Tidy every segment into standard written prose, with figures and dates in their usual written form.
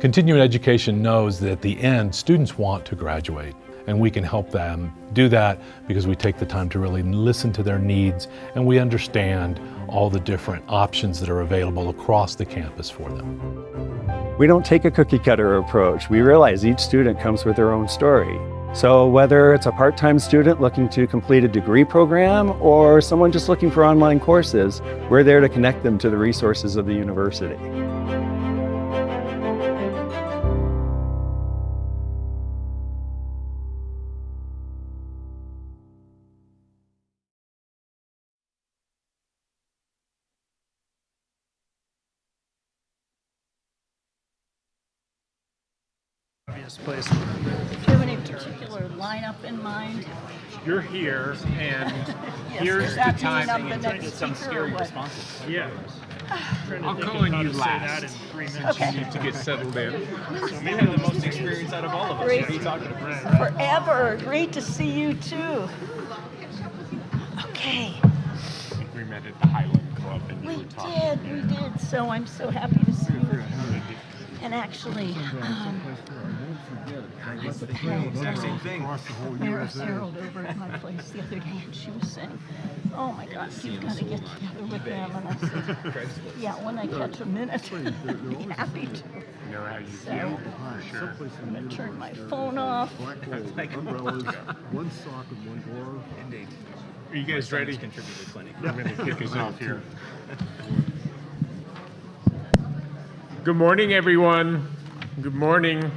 Continuing education knows that at the end, students want to graduate, and we can help them do that because we take the time to really listen to their needs and we understand all the different options that are available across the campus for them. We don't take a cookie cutter approach. We realize each student comes with their own story. So whether it's a part-time student looking to complete a degree program or someone just looking for online courses, we're there to connect them to the resources of the university. Place. Do you have any particular lineup in mind? You're here, and Yes, here's that the time. meaning I'm the next speaker or what? Yeah. I'm calling you last. Okay. You need to get settled in. So maybe the most experience out of all of us. Great. What are you talking about? Forever. Great to see you too. Okay. I think we met at the Highland Club and We you were talking. did, we did. So I'm so happy to see you. And actually, Exact same thing. Mayor Harold over at my place the other day, and she was saying, "Oh my God, you've got to get together with them." And I said, "Yeah, when I catch a minute, I'd be happy to." You know how you So feel, for sure. I'm gonna turn my phone off. Umbrellas, one sock and one glove. Indeed. Are you guys ready? Contributed plenty. I'm going to kick us off here. Good morning, everyone. Good morning.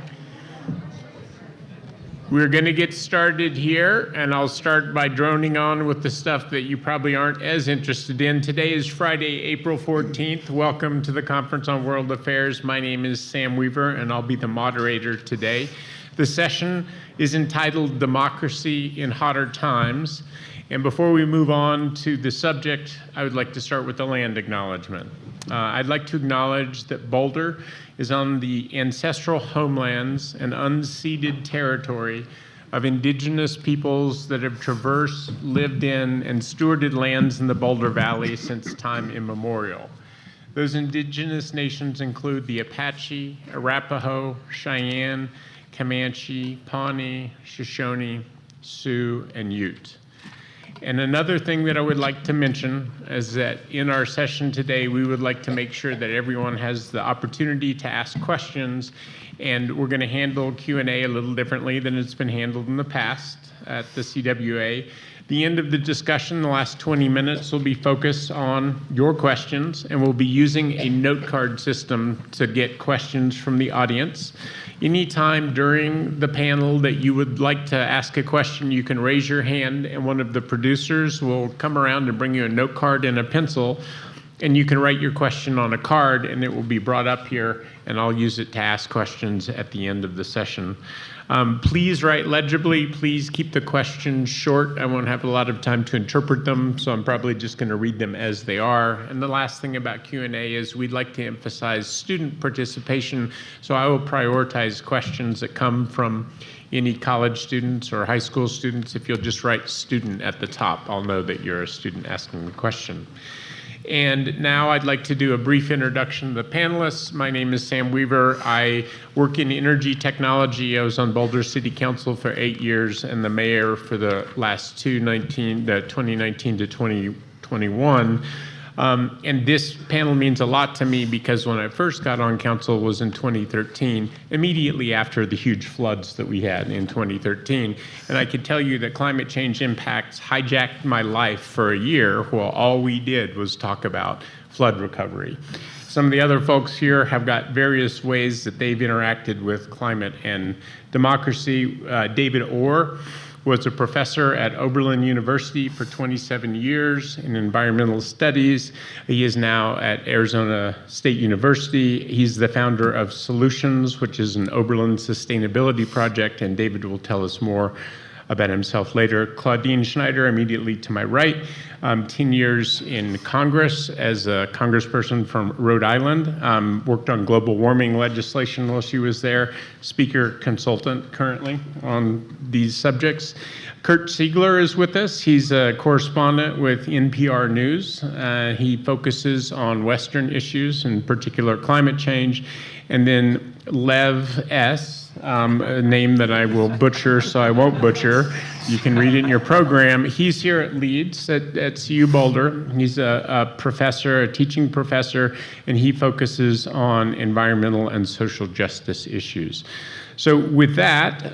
We're going to get started here, and I'll start by droning on with the stuff that you probably aren't as interested in. Today is Friday, April 14th. Welcome to the Conference on World Affairs. My name is Sam Weaver, and I'll be the moderator today. The session is entitled Democracy in Hotter Times. And before we move on to the subject, I would like to start with the land acknowledgement. I'd like to acknowledge that Boulder is on the ancestral homelands and unceded territory of indigenous peoples that have traversed, lived in, and stewarded lands in the Boulder Valley since time immemorial. Those indigenous nations include the Apache, Arapaho, Cheyenne, Comanche, Pawnee, Shoshone, Sioux, and Ute. And another thing that I would like to mention is that in our session today, we would like to make sure that everyone has the opportunity to ask questions, and we're going to handle Q&A a little differently than it's been handled in the past at the CWA. The end of the discussion, the last 20 minutes, will be focused on your questions, and we'll be using a note card system to get questions from the audience. Anytime during the panel that you would like to ask a question, you can raise your hand, and one of the producers will come around and bring you a note card and a pencil, and you can write your question on a card, and it will be brought up here, and I'll use it to ask questions at the end of the session. Please write legibly. Please keep the questions short. I won't have a lot of time to interpret them, so I'm probably just going to read them as they are. And the last thing about Q&A is we'd like to emphasize student participation, so I will prioritize questions that come from any college students or high school students. If you'll just write student at the top, I'll know that you're a student asking the question. And now I'd like to do a brief introduction to the panelists. My name is Sam Weaver. I work in energy technology. I was on Boulder City Council for 8 years and the mayor for the last 2019 to 2021. And this panel means a lot to me because when I first got on council was in 2013, immediately after the huge floods that we had in 2013. And I could tell you that climate change impacts hijacked my life for a year while all we did was talk about flood recovery. Some of the other folks here have got various ways that they've interacted with climate and democracy. David Orr was a professor at Oberlin University for 27 years in environmental studies. He is now at Arizona State University. He's the founder of Solutions, which is an Oberlin sustainability project, and David will tell us more about himself later. Claudine Schneider, immediately to my right, 10 years in Congress as a congressperson from Rhode Island, worked on global warming legislation while she was there, speaker consultant currently on these subjects. Kurt Siegler is with us. He's a correspondent with NPR News. He focuses on Western issues, in particular climate change. And then Lev S., a name that I will butcher, so I won't butcher. You can read it in your program. He's here at Leeds at CU Boulder. He's a professor, a teaching professor, and he focuses on environmental and social justice issues. So with that,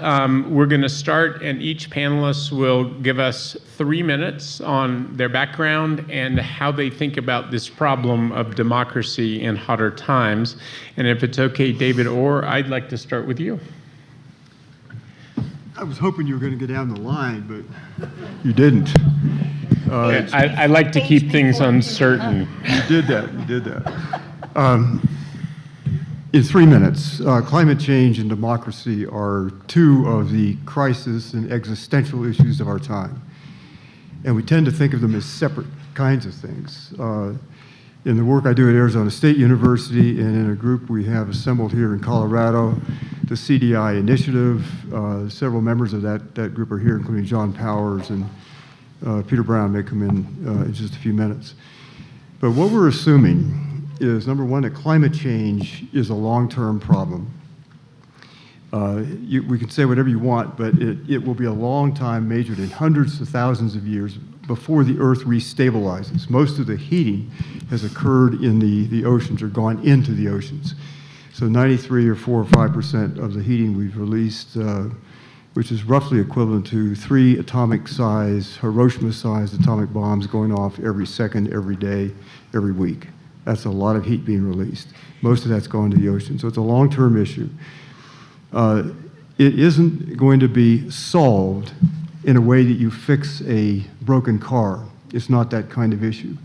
we're going to start, and each panelist will give us 3 minutes on their background and how they think about this problem of democracy in hotter times. And if it's okay, David Orr, I'd like to start with you. I was hoping you were going to go down the line, but you didn't. I like to keep things uncertain. You did that. In 3 minutes, climate change and democracy are two of the crisis and existential issues of our time. And we tend to think of them as separate kinds of things. In the work I do at Arizona State University and in a group we have assembled here in Colorado, the CDI initiative, several members of that group are here, including John Powers, and Peter Brown may come in just a few minutes. But what we're assuming is, number one, that climate change is a long-term problem. We can say whatever you want, but it will be a long time, measured in hundreds of thousands of years, before the Earth restabilizes. Most of the heating has occurred in the oceans or gone into the oceans. So 93 or 4 or 5% of the heating we've released, which is roughly equivalent to 3 atomic-sized, Hiroshima-sized atomic bombs going off every second, every day, every week. That's a lot of heat being released. Most of that's going to the ocean. So it's a long-term issue. It isn't going to be solved in a way that you fix a broken car. It's not that kind of issue.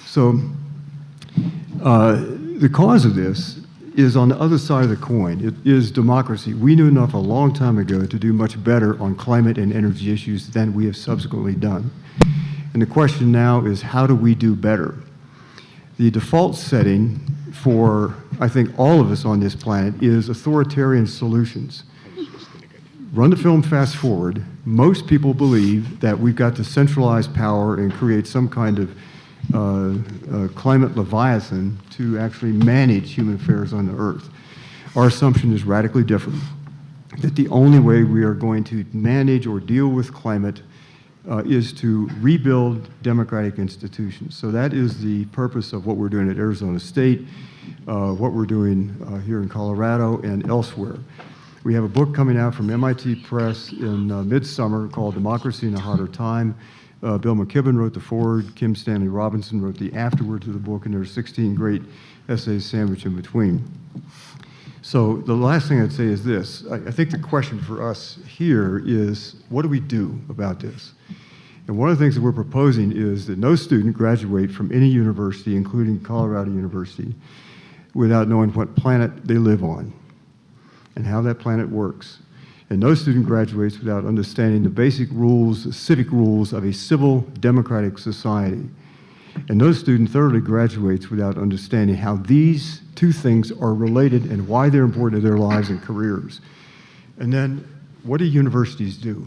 So the cause of this is on the other side of the coin. It is democracy. We knew enough a long time ago to do much better on climate and energy issues than we have subsequently done. And the question now is, how do we do better? The default setting for, I think, all of us on this planet is authoritarian solutions. Run the film fast forward. Most people believe that we've got to centralize power and create some kind of climate leviathan to actually manage human affairs on the Earth. Our assumption is radically different, that the only way we are going to manage or deal with climate is to rebuild democratic institutions. So that is the purpose of what we're doing at Arizona State, what we're doing here in Colorado and elsewhere. We have a book coming out from MIT Press in midsummer called Democracy in a Hotter Time. Bill McKibben wrote the foreword, Kim Stanley Robinson wrote the afterword to the book, and there are 16 great essays sandwiched in between. So the last thing I'd say is this. I think the question for us here is, what do we do about this? And one of the things that we're proposing is that no student graduate from any university, including Colorado University, without knowing what planet they live on and how that planet works. And no student graduates without understanding the basic rules, the civic rules of a civil democratic society. And no student thoroughly graduates without understanding how these two things are related and why they're important to their lives and careers. And then, what do universities do?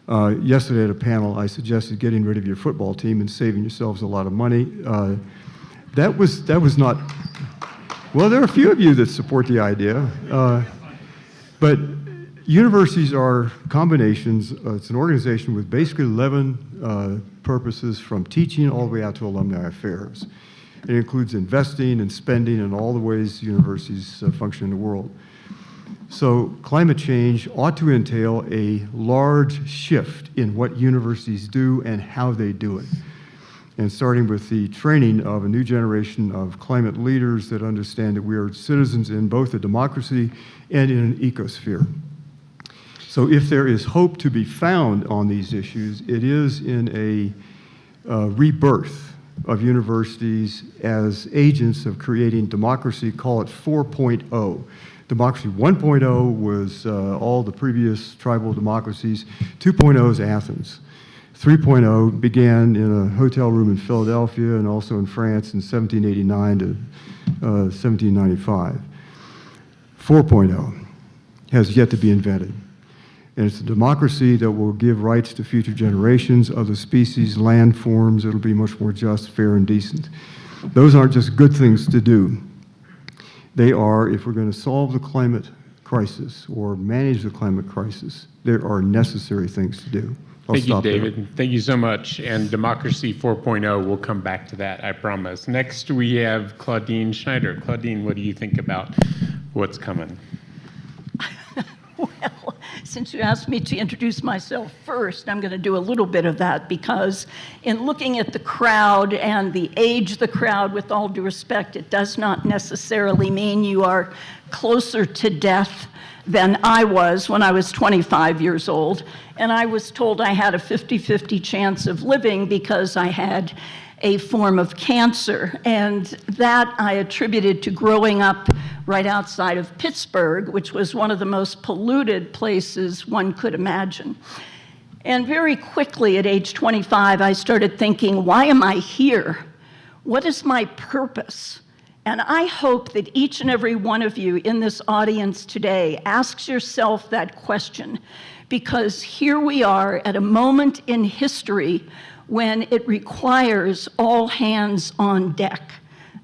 Yesterday at a panel, I suggested getting rid of your football team and saving yourselves a lot of money. That was not, well, there are a few of you that support the idea, but universities are combinations. It's an organization with basically 11 purposes, from teaching all the way out to alumni affairs. It includes investing and spending and all the ways universities function in the world. So climate change ought to entail a large shift in what universities do and how they do it. And starting with the training of a new generation of climate leaders that understand that we are citizens in both a democracy and in an ecosphere. So if there is hope to be found on these issues, it is in a rebirth of universities as agents of creating democracy, call it 4.0. Democracy 1.0 was all the previous tribal democracies. 2.0 is Athens. 3.0 began in a hotel room in Philadelphia and also in France in 1789 to 1795. 4.0 has yet to be invented. And it's a democracy that will give rights to future generations, other species, land forms. It'll be much more just, fair, and decent. Those aren't just good things to do. They are, if we're going to solve the climate crisis or manage the climate crisis, there are necessary things to do. I'll Thank you, stop there. David. Thank you so much. And Democracy 4.0, we'll come back to that, I promise. Next, we have Claudine Schneider. Claudine, what do you think about what's coming? Well, since you asked me to introduce myself first, I'm going to do a little bit of that because in looking at the crowd and the age of the crowd, with all due respect, it does not necessarily mean you are closer to death than I was when I was 25 years old. And I was told I had a 50-50 chance of living because I had a form of cancer. And that I attributed to growing up right outside of Pittsburgh, which was one of the most polluted places one could imagine. And very quickly at age 25, I started thinking, why am I here? What is my purpose? And I hope that each and every one of you in this audience today asks yourself that question, because here we are at a moment in history when it requires all hands on deck.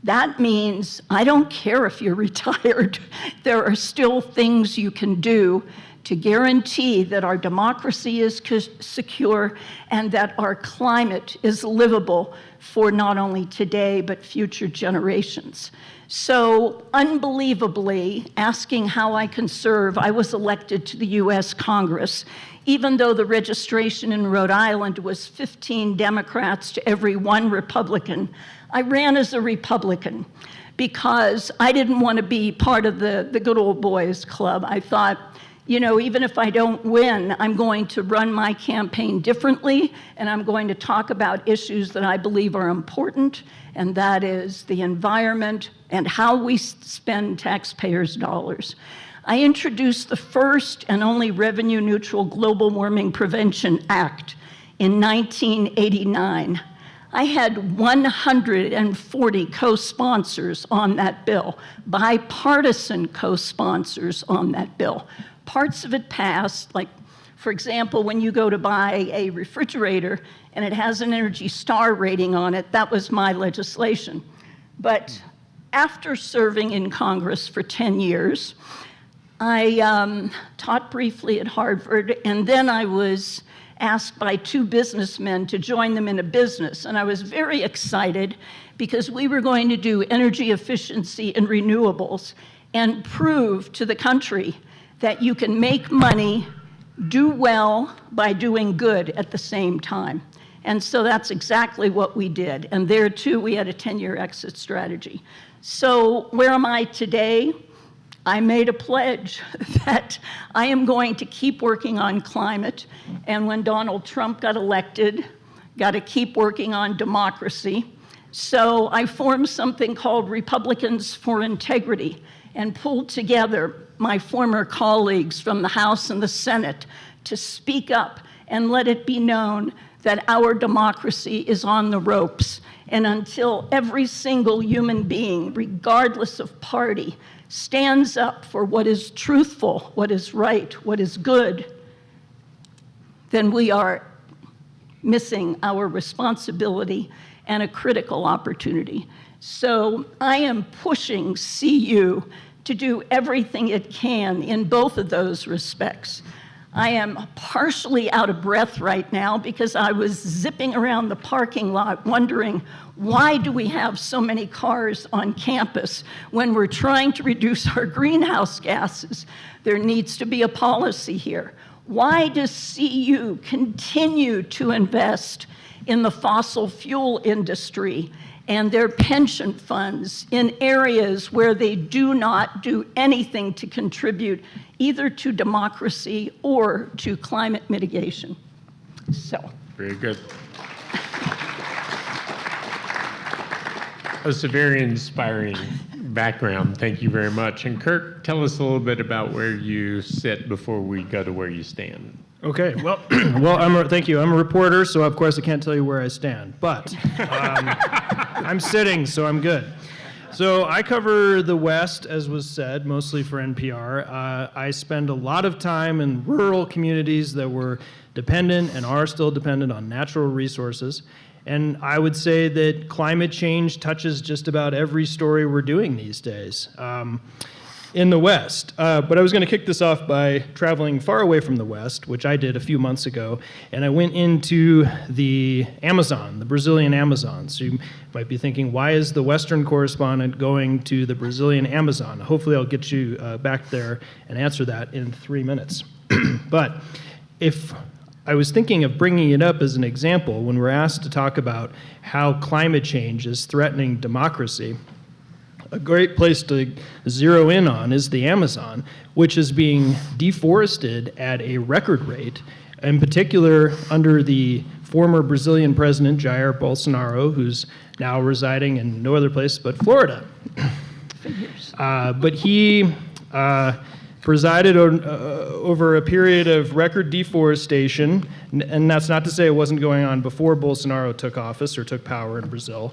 That means I don't care if you're retired, there are still things you can do to guarantee that our democracy is secure and that our climate is livable for not only today, but future generations. So unbelievably, asking how I can serve, I was elected to the US Congress, even though the registration in Rhode Island was 15 Democrats to every 1 Republican. I ran as a Republican because I didn't want to be part of the good old boys club. I thought, you know, even if I don't win, I'm going to run my campaign differently, and I'm going to talk about issues that I believe are important, and that is the environment and how we spend taxpayers' dollars. I introduced the first and only revenue-neutral Global Warming Prevention Act in 1989. I had 140 co-sponsors on that bill, bipartisan co-sponsors on that bill. Parts of it passed, like, for example, when you go to buy a refrigerator and it has an Energy Star rating on it, that was my legislation. But after serving in Congress for 10 years, I taught briefly at Harvard, and then I was asked by 2 businessmen to join them in a business. And I was very excited because we were going to do energy efficiency and renewables and prove to the country that you can make money, do well by doing good at the same time. And so that's exactly what we did. And there too, we had a 10-year exit strategy. So where am I today? I made a pledge that I am going to keep working on climate. And when Donald Trump got elected, got to keep working on democracy. So I formed something called Republicans for Integrity and pulled together my former colleagues from the House and the Senate to speak up and let it be known that our democracy is on the ropes. And until every single human being, regardless of party, stands up for what is truthful, what is right, what is good, then we are missing our responsibility and a critical opportunity. So I am pushing CU to do everything it can in both of those respects. I am partially out of breath right now because I was zipping around the parking lot wondering, why do we have so many cars on campus when we're trying to reduce our greenhouse gases? There needs to be a policy here. Why does CU continue to invest in the fossil fuel industry and their pension funds in areas where they do not do anything to contribute either to democracy or to climate mitigation? So. Very good. That's a very inspiring background. Thank you very much. And Kirk, tell us a little bit about where you sit before we go to where you stand. Okay, well, thank you. I'm a reporter, so of course I can't tell you where I stand, but I'm sitting, so I'm good. So I cover the West, as was said, mostly for NPR. I spend a lot of time in rural communities that were dependent and are still dependent on natural resources. And I would say that climate change touches just about every story we're doing these days in the West. But I was going to kick this off by traveling far away from the West, which I did a few months ago, and I went into the Amazon, the Brazilian Amazon. So you might be thinking, why is the Western correspondent going to the Brazilian Amazon? Hopefully I'll get you back there and answer that in 3 minutes. But if I was thinking of bringing it up as an example when we're asked to talk about how climate change is threatening democracy, a great place to zero in on is the Amazon, which is being deforested at a record rate, in particular under the former Brazilian president, Jair Bolsonaro, who's now residing in no other place but Florida. But he presided over a period of record deforestation, and that's not to say it wasn't going on before Bolsonaro took office or took power in Brazil.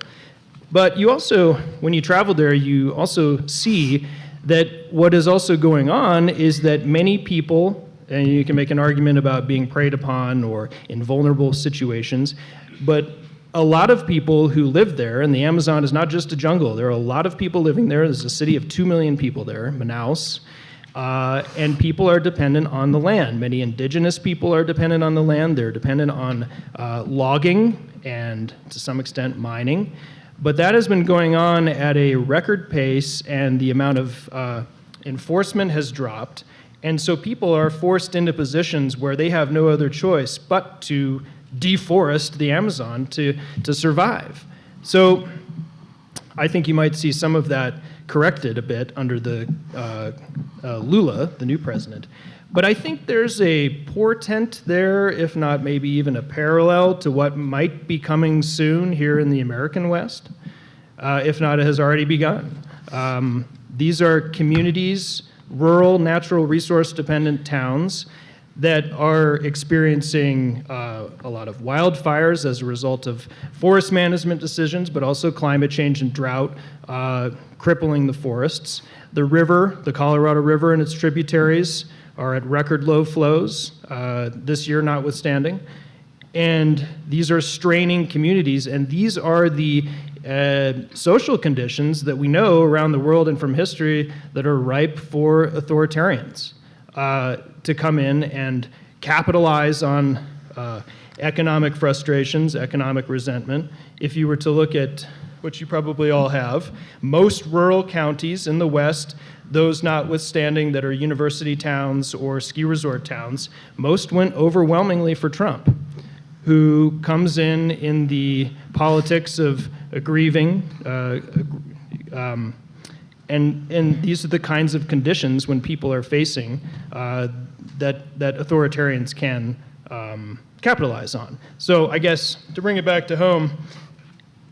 But you also, when you travel there, you also see that what is also going on is that many people, and you can make an argument about being preyed upon or in vulnerable situations, but a lot of people who live there, and the Amazon is not just a jungle, there are a lot of people living there. There's a city of 2 million people there, Manaus, and people are dependent on the land. Many indigenous people are dependent on the land. They're dependent on logging and, to some extent, mining. But that has been going on at a record pace, and the amount of enforcement has dropped. And so people are forced into positions where they have no other choice but to deforest the Amazon to survive. So I think you might see some of that corrected a bit under the Lula, the new president. But I think there's a portent there, if not maybe even a parallel to what might be coming soon here in the American West, if not it has already begun. These are communities, rural, natural resource dependent towns that are experiencing a lot of wildfires as a result of forest management decisions, but also climate change and drought crippling the forests. The river, the Colorado River and its tributaries are at record low flows, this year notwithstanding. And these are straining communities, and these are the social conditions that we know around the world and from history that are ripe for authoritarians to come in and capitalize on economic frustrations, economic resentment. If you were to look at, which you probably all have, most rural counties in the West, those notwithstanding that are university towns or ski resort towns, most went overwhelmingly for Trump, who comes in the politics of grieving, and these are the kinds of conditions when people are facing that authoritarians can capitalize on. So I guess to bring it back to home,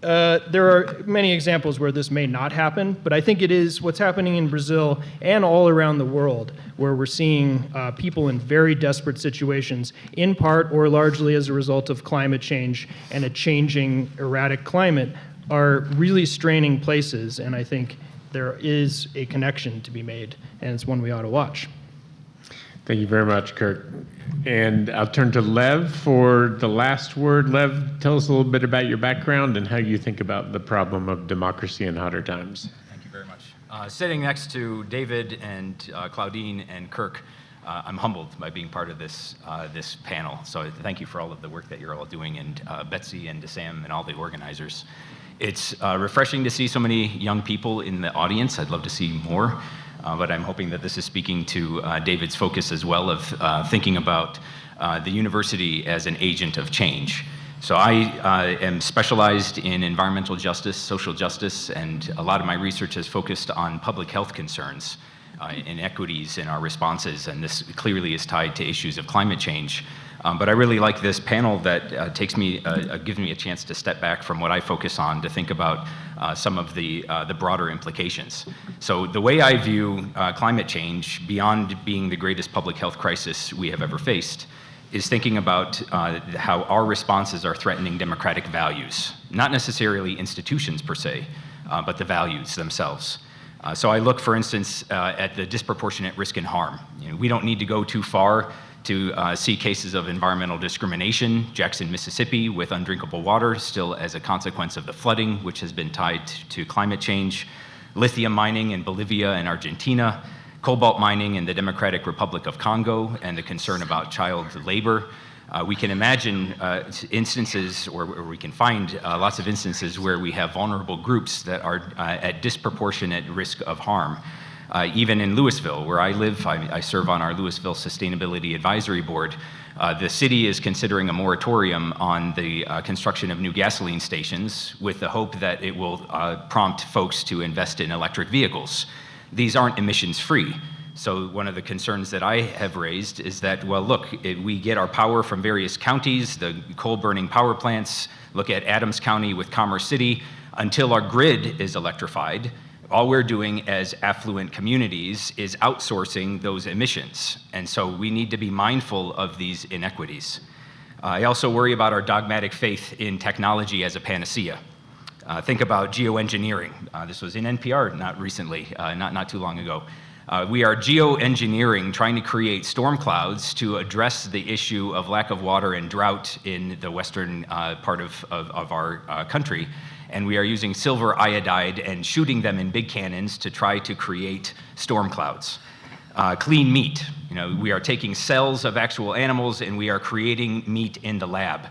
there are many examples where this may not happen, but I think it is what's happening in Brazil and all around the world where we're seeing people in very desperate situations, in part or largely as a result of climate change and a changing, erratic climate, are really straining places, and I think there is a connection to be made, and it's one we ought to watch. Thank you very much, Kirk. And I'll turn to Lev for the last word. Lev, tell us a little bit about your background and how you think about the problem of democracy in hotter times. Thank you very much. Sitting next to David and Claudine and Kirk, I'm humbled by being part of this panel. So thank you for all of the work that you're all doing, and Betsy and DeSam and all the organizers. It's refreshing to see so many young people in the audience. I'd love to see more. But I'm hoping that this is speaking to David's focus as well of thinking about the university as an agent of change. So I am specialized in environmental justice, social justice, and a lot of my research has focused on public health concerns, inequities in our responses, and this clearly is tied to issues of climate change. But I really like this panel that gives me a chance to step back from what I focus on to think about some of the broader implications. So the way I view climate change, beyond being the greatest public health crisis we have ever faced, is thinking about how our responses are threatening democratic values, not necessarily institutions per se, but the values themselves. So I look, for instance, at the disproportionate risk and harm. We don't need to go too far to see cases of environmental discrimination, Jackson, Mississippi, with undrinkable water still as a consequence of the flooding, which has been tied to climate change, lithium mining in Bolivia and Argentina, cobalt mining in the Democratic Republic of Congo, and the concern about child labor. We can imagine instances, or we can find lots of instances where we have vulnerable groups that are at disproportionate risk of harm. Even in Louisville, where I live, I serve on our Louisville Sustainability Advisory Board. The city is considering a moratorium on the construction of new gasoline stations with the hope that it will prompt folks to invest in electric vehicles. These aren't emissions free. So one of the concerns that I have raised is that, well, look, we get our power from various counties, the coal burning power plants, look at Adams County with Commerce City, until our grid is electrified. All we're doing as affluent communities is outsourcing those emissions. And so we need to be mindful of these inequities. I also worry about our dogmatic faith in technology as a panacea. Think about geoengineering. This was in NPR not recently, not too long ago. We are geoengineering, trying to create storm clouds to address the issue of lack of water and drought in the western part of our country. And we are using silver iodide and shooting them in big cannons to try to create storm clouds. Clean meat. We are taking cells of actual animals and we are creating meat in the lab.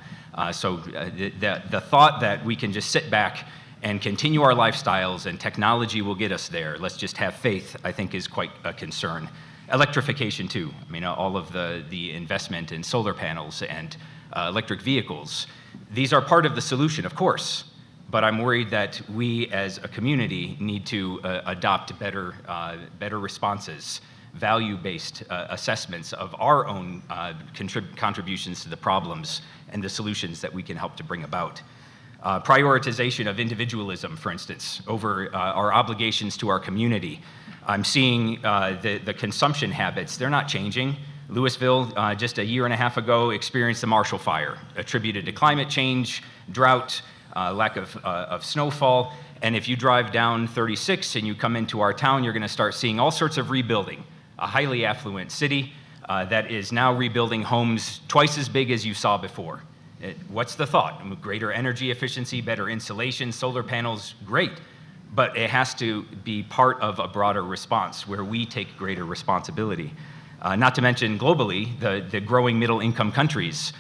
So the thought that we can just sit back and continue our lifestyles and technology will get us there, let's just have faith, I think is quite a concern. Electrification too. All of the investment in solar panels and electric vehicles. These are part of the solution, of course, but I'm worried that we as a community need to adopt better responses, value-based assessments of our own contributions to the problems and the solutions that we can help to bring about. Prioritization of individualism, for instance, over our obligations to our community. I'm seeing the consumption habits, they're not changing. Louisville, just a year and a half ago, experienced the Marshall Fire, attributed to climate change, drought, lack of snowfall. And if you drive down 36 and you come into our town, you're going to start seeing all sorts of rebuilding. A highly affluent city that is now rebuilding homes twice as big as you saw before. What's the thought? Greater energy efficiency, better insulation, solar panels, great. But it has to be part of a broader response where we take greater responsibility. Not to mention globally, the growing middle income countries.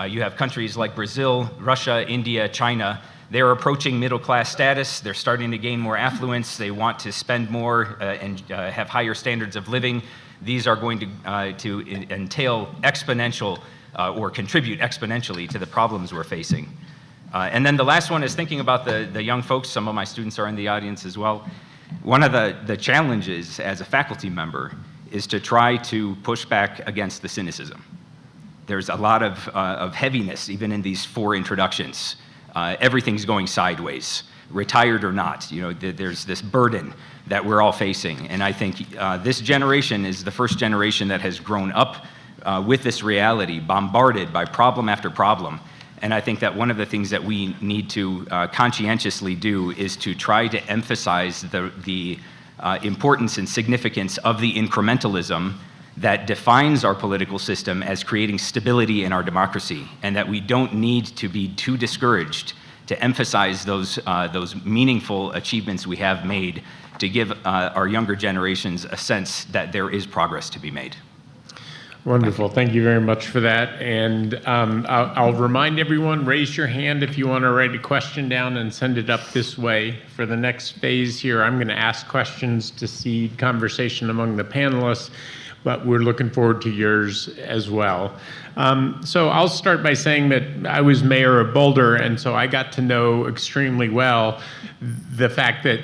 You have countries like Brazil, Russia, India, China. They're approaching middle class status. They're starting to gain more affluence. They want to spend more and have higher standards of living. These are going to entail exponential or contribute exponentially to the problems we're facing. And then the last one is thinking about the young folks. Some of my students are in the audience as well. One of the challenges as a faculty member is to try to push back against the cynicism. There's a lot of heaviness even in these 4 introductions. Everything's going sideways, retired or not. There's this burden that we're all facing. And I think this generation is the first generation that has grown up with this reality, bombarded by problem after problem. And I think that one of the things that we need to conscientiously do is to try to emphasize the importance and significance of the incrementalism that defines our political system as creating stability in our democracy, and that we don't need to be too discouraged to emphasize those meaningful achievements we have made to give our younger generations a sense that there is progress to be made. Wonderful. Thank you very much for that. And I'll remind everyone, raise your hand if you want to write a question down and send it up this way. For the next phase here, I'm going to ask questions to seed conversation among the panelists, but we're looking forward to yours as well. So I'll start by saying that I was mayor of Boulder, and so I got to know extremely well the fact that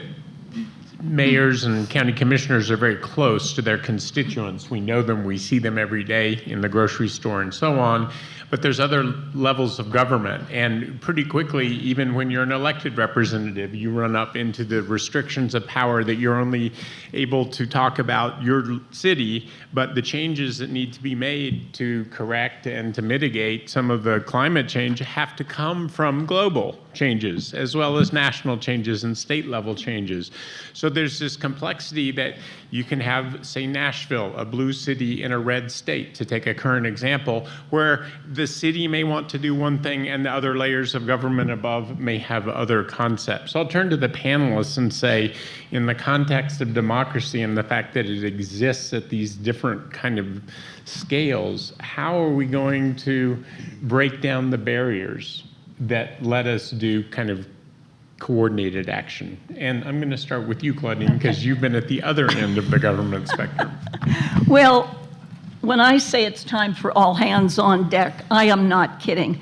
mayors and county commissioners are very close to their constituents. We know them, we see them every day in the grocery store and so on, but there's other levels of government. And pretty quickly, even when you're an elected representative, you run up into the restrictions of power that you're only able to talk about your city, but the changes that need to be made to correct and to mitigate some of the climate change have to come from global changes, as well as national changes and state level changes. So there's this complexity that you can have, say, Nashville, a blue city in a red state, to take a current example, where the city may want to do one thing and the other layers of government above may have other concepts. So I'll turn to the panelists and say, in the context of democracy and the fact that it exists at these different kind of scales, how are we going to break down the barriers that let us do kind of coordinated action? And I'm going to start with you, Claudine, because you've been at the other end of the government spectrum. Well, when I say it's time for all hands on deck, I am not kidding.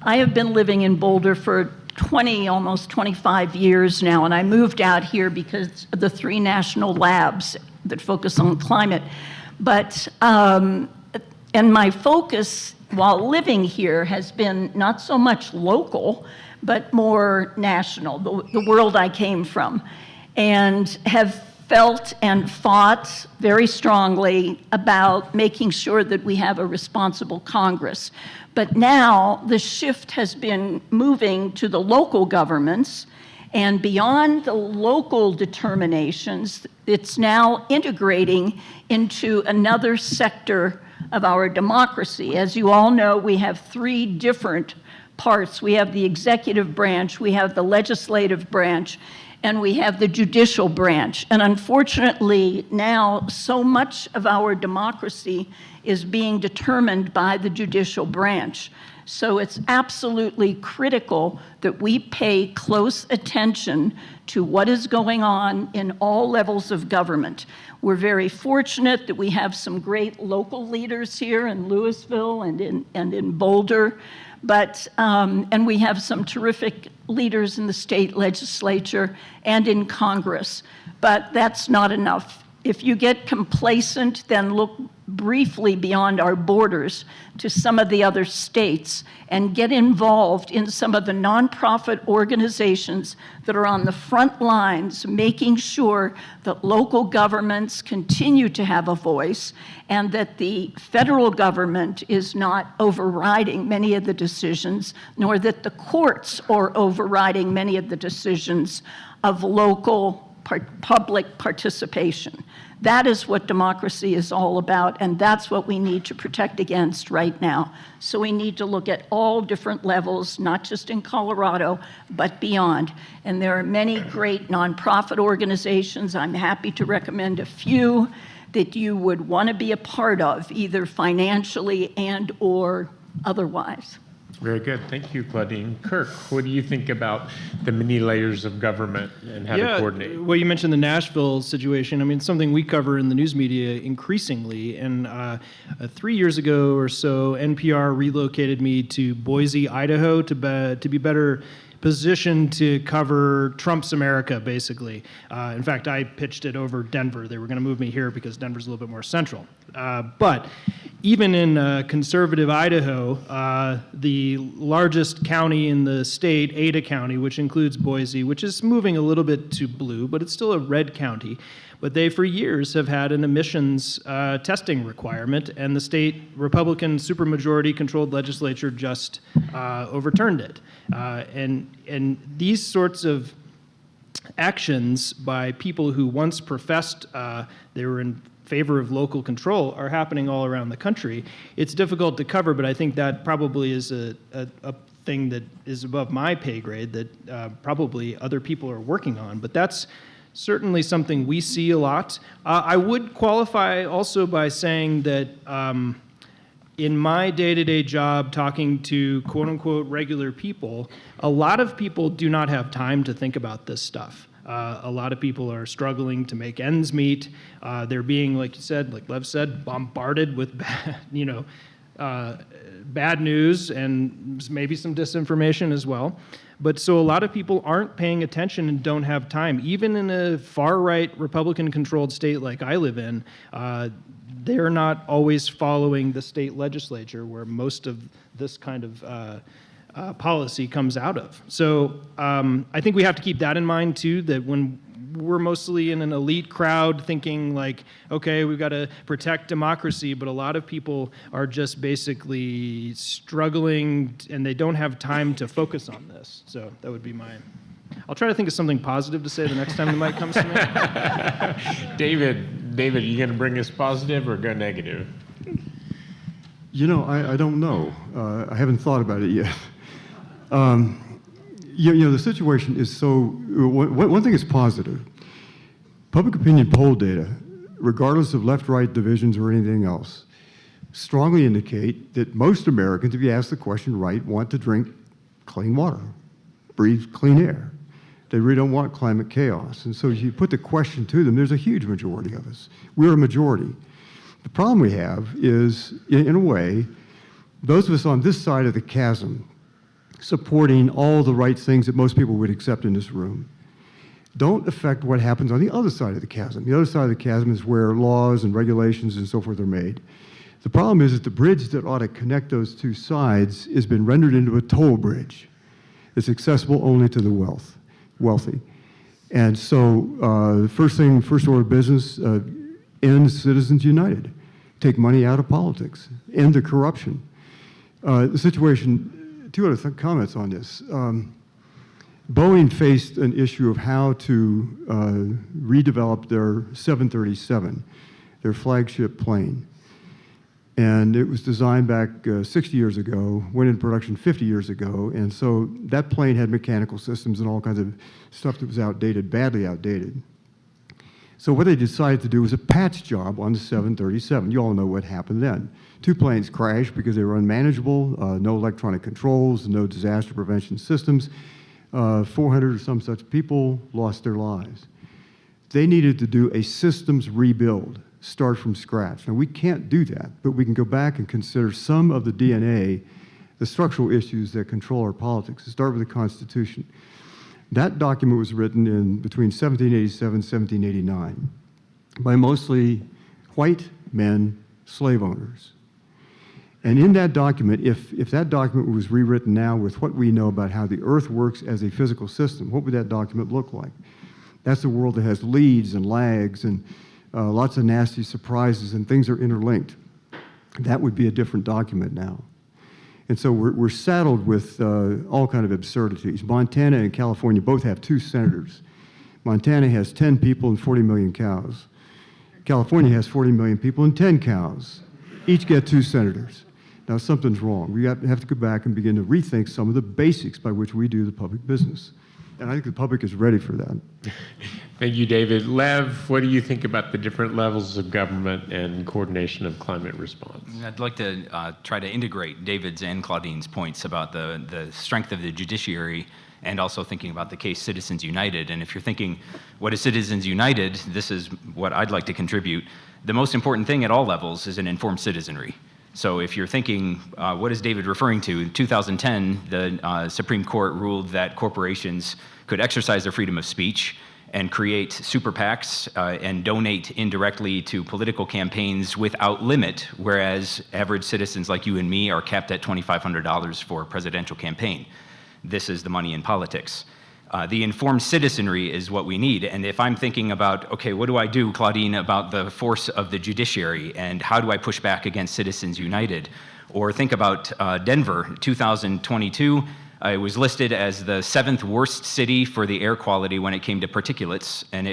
I have been living in Boulder for almost 25 years now, and I moved out here because of the 3 national labs that focus on climate. But, and my focus while living here has been not so much local, but more national, the world I came from, and have felt and fought very strongly about making sure that we have a responsible Congress. But now the shift has been moving to the local governments, and beyond the local determinations, it's now integrating into another sector of our democracy. As you all know, we have 3 different parts. We have the executive branch, we have the legislative branch, and we have the judicial branch. And unfortunately, now so much of our democracy is being determined by the judicial branch. So it's absolutely critical that we pay close attention to what is going on in all levels of government. We're very fortunate that we have some great local leaders here in Louisville and in Boulder, but and we have some terrific leaders in the state legislature and in Congress, but that's not enough. If you get complacent, then look briefly beyond our borders to some of the other states and get involved in some of the nonprofit organizations that are on the front lines, making sure that local governments continue to have a voice and that the federal government is not overriding many of the decisions, nor that the courts are overriding many of the decisions of local public participation. That is what democracy is all about, and that's what we need to protect against right now. So we need to look at all different levels, not just in Colorado, but beyond. And there are many great nonprofit organizations. I'm happy to recommend a few that you would want to be a part of, either financially and or otherwise. Very good. Thank you, Claudine. Kirk, what do you think about the many layers of government and how to coordinate? Well, you mentioned the Nashville situation. I mean, it's something we cover in the news media increasingly. And 3 years ago or so, NPR relocated me to Boise, Idaho, to be better positioned to cover Trump's America, basically. In fact, I pitched it over Denver. They were going to move me here because Denver's a little bit more central. But even in conservative Idaho, the largest county in the state, Ada County, which includes Boise, which is moving a little bit to blue, but it's still a red county. But they, for years, have had an emissions testing requirement, and the state Republican supermajority-controlled legislature just overturned it. And these sorts of actions by people who once professed they were in favor of local control are happening all around the country. It's difficult to cover, but I think that probably is a thing that is above my pay grade that probably other people are working on. But that's certainly something we see a lot. I would qualify also by saying that in my day-to-day job talking to quote-unquote regular people, a lot of people do not have time to think about this stuff. A lot of people are struggling to make ends meet. They're being, like you said, like Lev said, bombarded with bad news and maybe some disinformation as well. But so a lot of people aren't paying attention and don't have time. Even in a far-right Republican-controlled state like I live in, they're not always following the state legislature where most of this kind of policy comes out of. So I think we have to keep that in mind too, that when we're mostly in an elite crowd thinking like, okay, we've got to protect democracy, but a lot of people are just basically struggling and they don't have time to focus on this. So that would be my... I'll try to think of something positive to say the next time the mic comes to me. David, are you going to bring us positive or go negative? You know, I don't know. I haven't thought about it yet. You know, the situation is so, one thing is positive. Public opinion poll data, regardless of left-right divisions or anything else, strongly indicate that most Americans, if you ask the question right, want to drink clean water, breathe clean air. They really don't want climate chaos. And so if you put the question to them, there's a huge majority of us. We're a majority. The problem we have is, in a way, those of us on this side of the chasm, supporting all the right things that most people would accept in this room, don't affect what happens on the other side of the chasm. The other side of the chasm is where laws and regulations and so forth are made. The problem is that the bridge that ought to connect those two sides has been rendered into a toll bridge. It's accessible only to the wealthy. And so first order of business, end Citizens United. Take money out of politics. End the corruption. The situation, two other comments on this. Boeing faced an issue of how to redevelop their 737, their flagship plane. And it was designed back 60 years ago, went into production 50 years ago, and so that plane had mechanical systems and all kinds of stuff that was outdated, badly outdated. So what they decided to do was a patch job on the 737. You all know what happened then. Two planes crashed because they were unmanageable, no electronic controls, no disaster prevention systems. 400 or some such people lost their lives. They needed to do a systems rebuild, start from scratch. Now, we can't do that, but we can go back and consider some of the DNA, the structural issues that control our politics. To start with the Constitution. That document was written in between 1787 and 1789 by mostly white men, slave owners. And in that document, if that document was rewritten now with what we know about how the earth works as a physical system, what would that document look like? That's a world that has leads and lags and lots of nasty surprises and things are interlinked. That would be a different document now. And so we're saddled with all kind of absurdities. Montana and California both have 2 senators. Montana has 10 people and 40 million cows. California has 40 million people and 10 cows. Each get 2 senators. Now, something's wrong. We have to go back and begin to rethink some of the basics by which we do the public business. And I think the public is ready for that. Thank you, David. Lev, what do you think about the different levels of government and coordination of climate response? I'd like to try to integrate David's and Claudine's points about the strength of the judiciary and also thinking about the case Citizens United. And if you're thinking, what is Citizens United? This is what I'd like to contribute. The most important thing at all levels is an informed citizenry. So if you're thinking, what is David referring to? In 2010, the Supreme Court ruled that corporations could exercise their freedom of speech and create super PACs and donate indirectly to political campaigns without limit, whereas average citizens like you and me are capped at $2,500 for a presidential campaign. This is the money in politics. The informed citizenry is what we need. And if I'm thinking about, okay, what do I do, Claudine, about the force of the judiciary and how do I push back against Citizens United? Or think about Denver, 2022, it was listed as the 7th worst city for the air quality when it came to particulates. And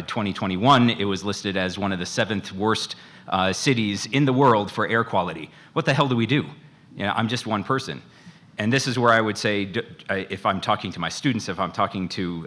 2021, it was listed as one of the 7th worst cities in the world for air quality. What the hell do we do? You know, I'm just one person. And this is where I would say, if I'm talking to my students, if I'm talking to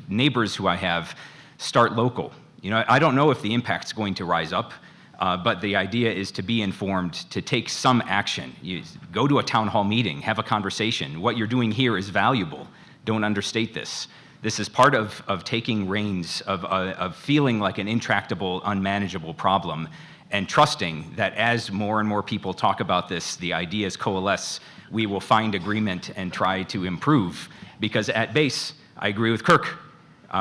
neighbors who I have, start local. You know, I don't know if the impact's going to rise up, but the idea is to be informed, to take some action. You go to a town hall meeting, have a conversation. What you're doing here is valuable. Don't understate this. This is part of taking reins, of feeling like an intractable, unmanageable problem, and trusting that as more and more people talk about this, the ideas coalesce, we will find agreement and try to improve. Because at base, I agree with Kirk.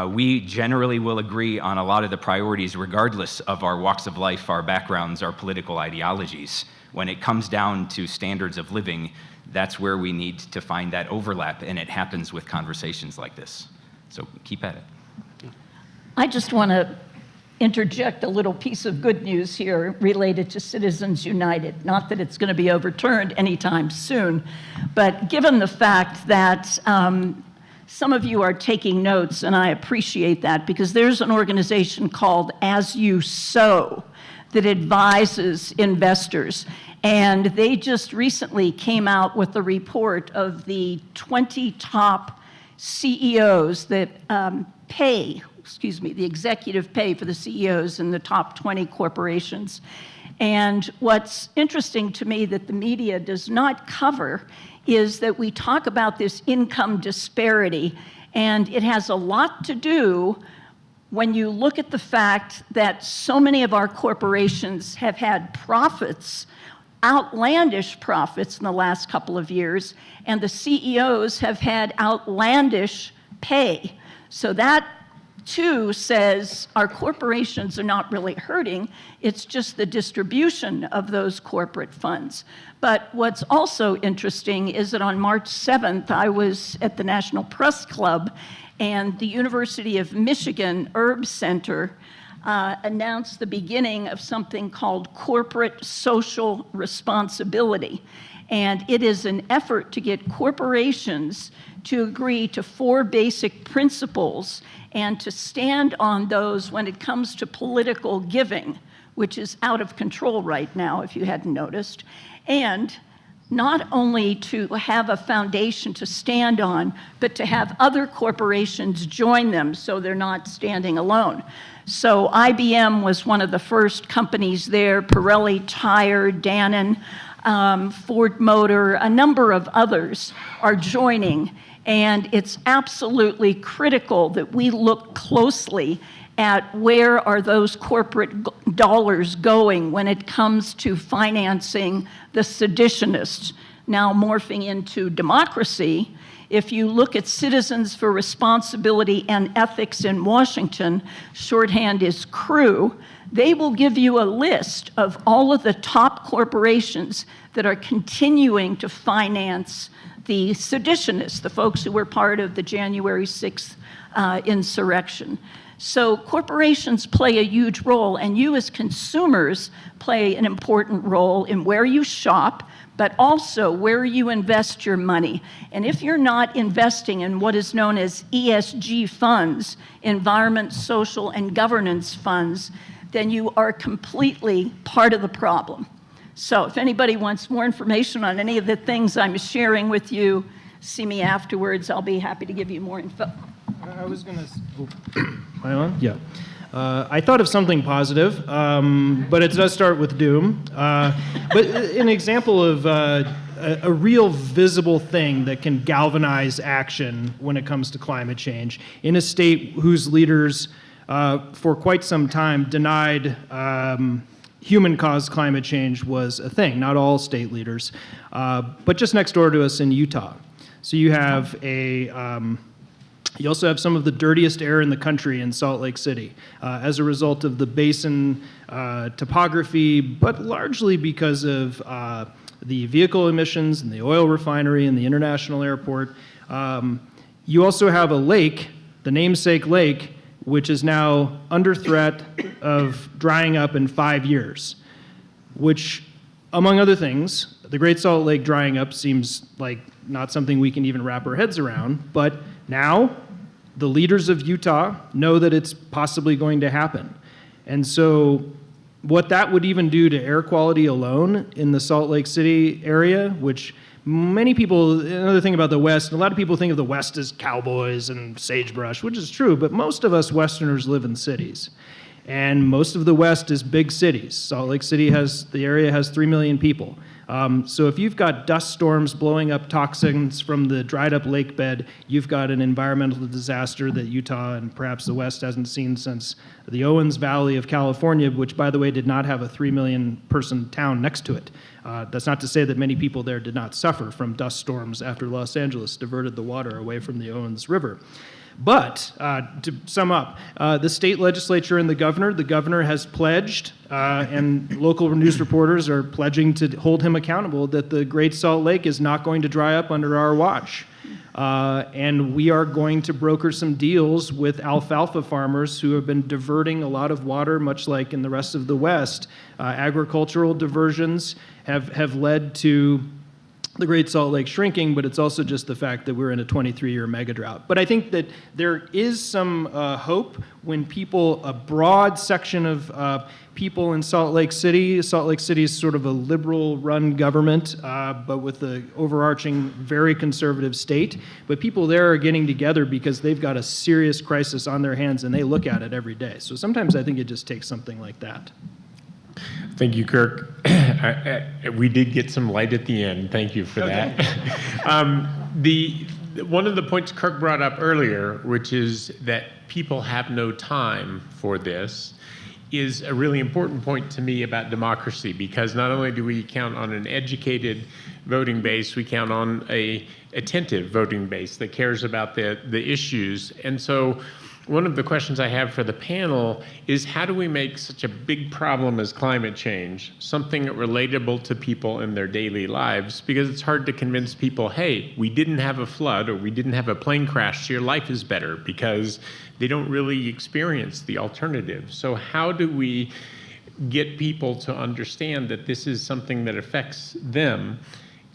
We generally will agree on a lot of the priorities regardless of our walks of life, our backgrounds, our political ideologies. When it comes down to standards of living, that's where we need to find that overlap, and it happens with conversations like this. So keep at it. I just want to interject a little piece of good news here related to Citizens United. Not that it's going to be overturned anytime soon, but given the fact that some of you are taking notes, and I appreciate that, because there's an organization called As You Sow that advises investors. And they just recently came out with a report of the 20 top CEOs that the executive pay for the CEOs in the top 20 corporations. And what's interesting to me that the media does not cover is that we talk about this income disparity, and it has a lot to do when you look at the fact that so many of our corporations have had profits, outlandish profits in the last couple of years, and the CEOs have had outlandish pay. So that too says our corporations are not really hurting, it's just the distribution of those corporate funds. But what's also interesting is that on March 7th, I was at the National Press Club, and the University of Michigan Herb Center announced the beginning of something called corporate social responsibility. And it is an effort to get corporations to agree to 4 basic principles and to stand on those when it comes to political giving, which is out of control right now, if you hadn't noticed. And not only to have a foundation to stand on, but to have other corporations join them so they're not standing alone. So IBM was one of the first companies there, Pirelli Tire, Dannon, Ford Motor, a number of others are joining. And it's absolutely critical that we look closely at where are those corporate dollars going when it comes to financing the seditionists, now morphing into democracy. If you look at Citizens for Responsibility and Ethics in Washington, shorthand is CREW, they will give you a list of all of the top corporations that are continuing to finance the seditionists, the folks who were part of the January 6th insurrection. So corporations play a huge role, and you as consumers play an important role in where you shop, but also where you invest your money. And if you're not investing in what is known as ESG funds, environment, social, and governance funds, then you are completely part of the problem. So if anybody wants more information on any of the things I'm sharing with you, see me afterwards. I'll be happy to give you more info. I was going to... Am I on? Yeah. I thought of something positive, but it does start with doom. But an example of a real visible thing that can galvanize action when it comes to climate change in a state whose leaders for quite some time denied human-caused climate change was a thing, not all state leaders, but just next door to us in Utah. So you have you also have some of the dirtiest air in the country in Salt Lake City as a result of the basin topography, but largely because of the vehicle emissions and the oil refinery and the international airport. You also have a lake, the namesake lake, which is now under threat of drying up in 5 years, which, among other things, the Great Salt Lake drying up seems like not something we can even wrap our heads around, but now the leaders of Utah know that it's possibly going to happen. And so what that would even do to air quality alone in the Salt Lake City area, which many people, another thing about the West, a lot of people think of the West as cowboys and sagebrush, which is true, but most of us Westerners live in cities. And most of the West is big cities. Salt Lake City the area has 3 million people. So if you've got dust storms blowing up toxins from the dried up lake bed, you've got an environmental disaster that Utah and perhaps the West hasn't seen since the Owens Valley of California, which, by the way, did not have a 3 million person town next to it. That's not to say that many people there did not suffer from dust storms after Los Angeles diverted the water away from the Owens River. But to sum up, the state legislature and the governor has pledged, and local news reporters are pledging to hold him accountable, that the Great Salt Lake is not going to dry up under our watch. And we are going to broker some deals with alfalfa farmers who have been diverting a lot of water, much like in the rest of the West. Agricultural diversions have led to the Great Salt Lake shrinking, but it's also just the fact that we're in a 23-year mega drought. But I think that there is some hope when a broad section of people in Salt Lake City is sort of a liberal-run government, but with the overarching, very conservative state. But people there are getting together because they've got a serious crisis on their hands, and they look at it every day. So sometimes I think it just takes something like that. Thank you, Kirk. We did get some light at the end. Thank you for that. One of the points Kirk brought up earlier, which is that people have no time for this, is a really important point to me about democracy, because not only do we count on an educated voting base, we count on an attentive voting base that cares about the issues. And so one of the questions I have for the panel is, how do we make such a big problem as climate change something relatable to people in their daily lives? Because it's hard to convince people, hey, we didn't have a flood or we didn't have a plane crash, so your life is better, because they don't really experience the alternative. So how do we get people to understand that this is something that affects them?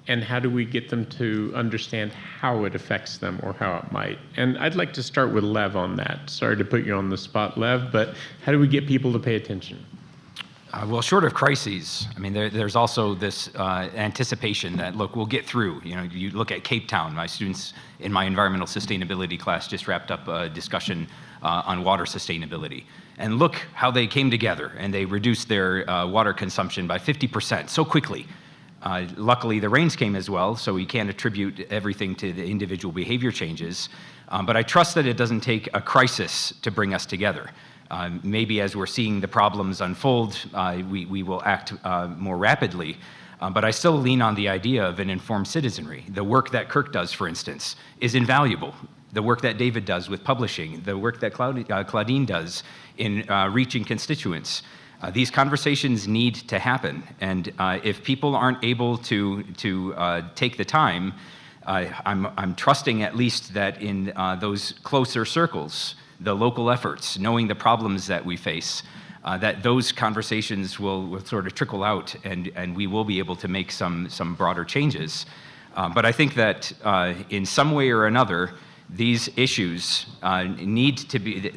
And how do we get them to understand how it affects them or how it might? And I'd like to start with Lev on that. Sorry to put you on the spot, Lev, but how do we get people to pay attention? Well, short of crises, I mean, there's also this anticipation that, look, we'll get through. You know, you look at Cape Town. My students in my environmental sustainability class just wrapped up a discussion on water sustainability. And look how they came together and they reduced their water consumption by 50% so quickly. Luckily, the rains came as well, so we can't attribute everything to the individual behavior changes. But I trust that it doesn't take a crisis to bring us together. Maybe as we're seeing the problems unfold, we will act more rapidly. But I still lean on the idea of an informed citizenry. The work that Kirk does, for instance, is invaluable. The work that David does with publishing, the work that Claudine does in reaching constituents. These conversations need to happen, and if people aren't able to take the time, I'm trusting at least that in those closer circles, the local efforts, knowing the problems that we face, that those conversations will sort of trickle out, and we will be able to make some broader changes. But I think that in some way or another, these issues need to be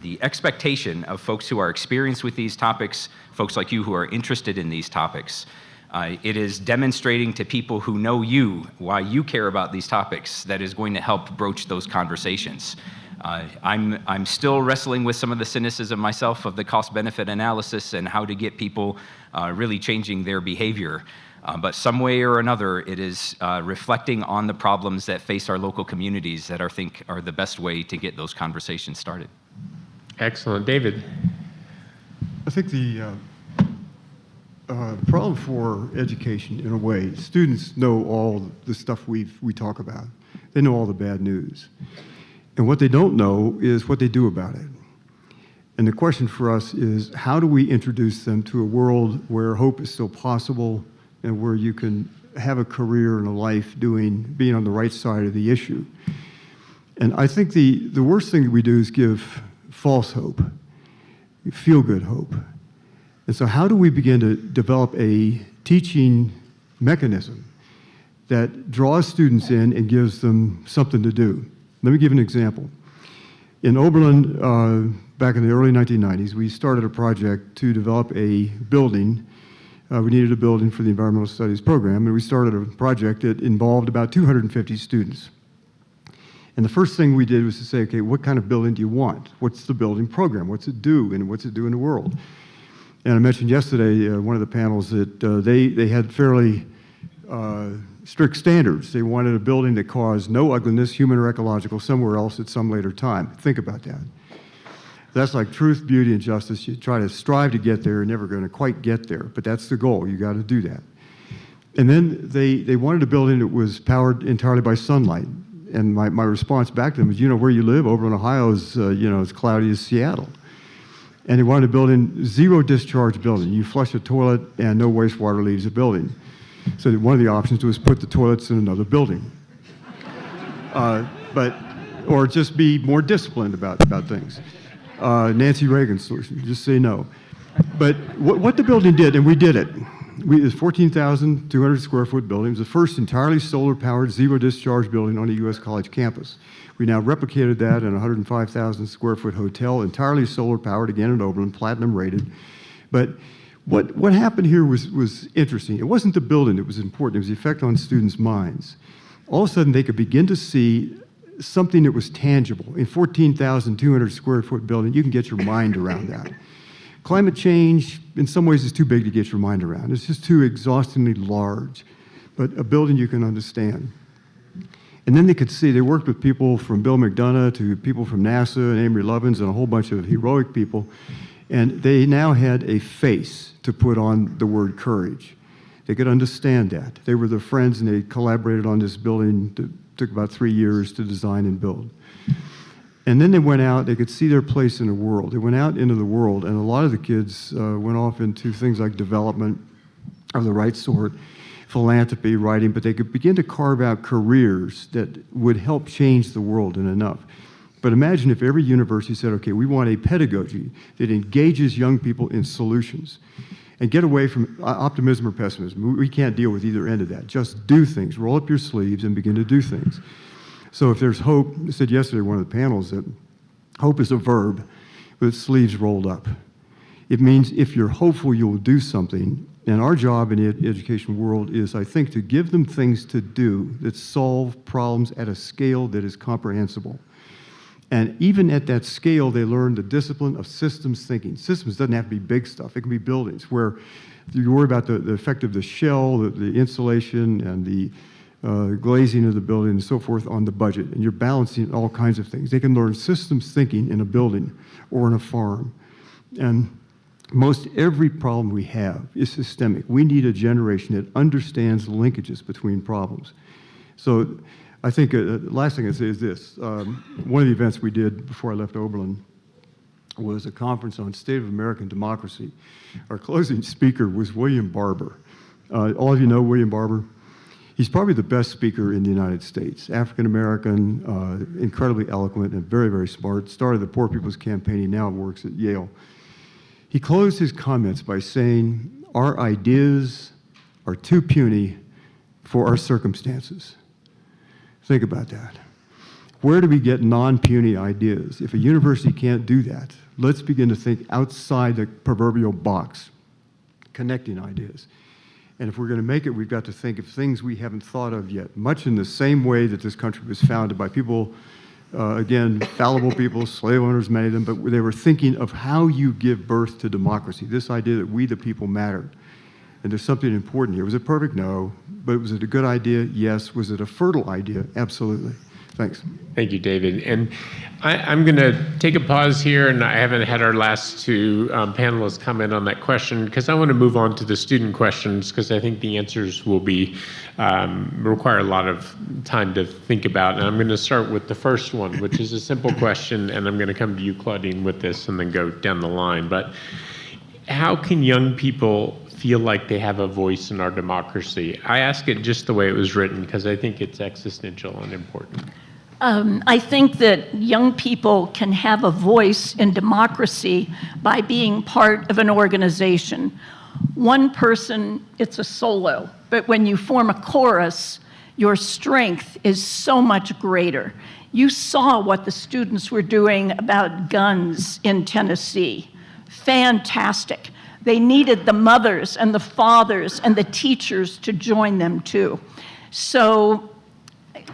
the expectation of folks who are experienced with these topics, folks like you who are interested in these topics. It is demonstrating to people who know you why you care about these topics that is going to help broach those conversations. I'm still wrestling with some of the cynicism myself of the cost-benefit analysis and how to get people really changing their behavior. But some way or another, it is reflecting on the problems that face our local communities that I think are the best way to get those conversations started. Excellent. David? I think the problem for education, in a way, students know all the stuff we talk about. They know all the bad news. And what they don't know is what they do about it. And the question for us is, how do we introduce them to a world where hope is still possible and where you can have a career and a life being on the right side of the issue? And I think the worst thing that we do is give false hope, feel-good hope. And so how do we begin to develop a teaching mechanism that draws students in and gives them something to do? Let me give an example. In Oberlin, back in the early 1990s, we started a project to develop a building. We needed a building for the environmental studies program, and we started a project that involved about 250 students. And the first thing we did was to say, okay, what kind of building do you want? What's the building program? What's it do, and what's it do in the world? And I mentioned yesterday, one of the panels, that they had fairly strict standards. They wanted a building that caused no ugliness, human or ecological, somewhere else at some later time. Think about that. That's like truth, beauty, and justice. You try to strive to get there, you're never going to quite get there, but that's the goal. You got to do that. And then they wanted a building that was powered entirely by sunlight. And my response back to them is, you know, where you live, Oberlin, Ohio, is as cloudy as Seattle. And they wanted a building, zero discharge building. You flush a toilet and no wastewater leaves the building. So one of the options was put the toilets in another building. Or just be more disciplined about things. Nancy Reagan's solution, just say no. But what the building did, and we did it, It's 14,200 square foot building. It was the first entirely solar powered zero discharge building on a U.S. college campus. We now replicated that in a 105,000 square foot hotel, entirely solar powered, again in Oberlin, platinum rated. But what happened here was interesting. It wasn't the building that was important, it was the effect on students' minds. All of a sudden, they could begin to see something that was tangible. In 14,200 square foot building, you can get your mind around that. Climate change, in some ways, is too big to get your mind around. It's just too exhaustingly large, but a building you can understand. And then they could see, they worked with people from Bill McDonough to people from NASA and Amory Lovins and a whole bunch of heroic people, and they now had a face to put on the word courage. They could understand that. They were their friends, and they collaborated on this building that took about 3 years to design and build. And then they went out, they could see their place in the world. They went out into the world, and a lot of the kids went off into things like development of the right sort, philanthropy, writing, but they could begin to carve out careers that would help change the world in enough. But imagine if every university said, okay, we want a pedagogy that engages young people in solutions and get away from optimism or pessimism. We can't deal with either end of that. Just do things, roll up your sleeves and begin to do things. So if there's hope, I said yesterday in one of the panels that hope is a verb with sleeves rolled up. It means if you're hopeful, you'll do something. And our job in the education world is, I think, to give them things to do that solve problems at a scale that is comprehensible. And even at that scale, they learn the discipline of systems thinking. Systems doesn't have to be big stuff. It can be buildings where you worry about the effect of the shell, the insulation, and the glazing of the building and so forth on the budget. And you're balancing all kinds of things. They can learn systems thinking in a building or in a farm. And most every problem we have is systemic. We need a generation that understands linkages between problems. So I think the last thing I'd say is this. One of the events we did before I left Oberlin was a conference on state of American democracy. Our closing speaker was William Barber. All of you know William Barber. He's probably the best speaker in the United States. African-American, incredibly eloquent and very, very smart. Started the Poor People's Campaign. He now works at Yale. He closed his comments by saying, our ideas are too puny for our circumstances. Think about that. Where do we get non-puny ideas? If a university can't do that, let's begin to think outside the proverbial box, connecting ideas. And if we're going to make it, we've got to think of things we haven't thought of yet, much in the same way that this country was founded by people, again, fallible people, slave owners, many of them, but they were thinking of how you give birth to democracy, this idea that we the people mattered. And there's something important here. Was it perfect? No. But was it a good idea? Yes. Was it a fertile idea? Absolutely. Thanks. Thank you, David. And I'm going to take a pause here, and I haven't had our last two panelists comment on that question because I want to move on to the student questions because I think the answers will be require a lot of time to think about. And I'm going to start with the first one, which is a simple question, and I'm going to come to you, Claudine, with this and then go down the line. But how can young people feel like they have a voice in our democracy? I ask it just the way it was written because I think it's existential and important. I think that young people can have a voice in democracy by being part of an organization. One person, it's a solo, but when you form a chorus, your strength is so much greater. You saw what the students were doing about guns in Tennessee. Fantastic. They needed the mothers and the fathers and the teachers to join them too. So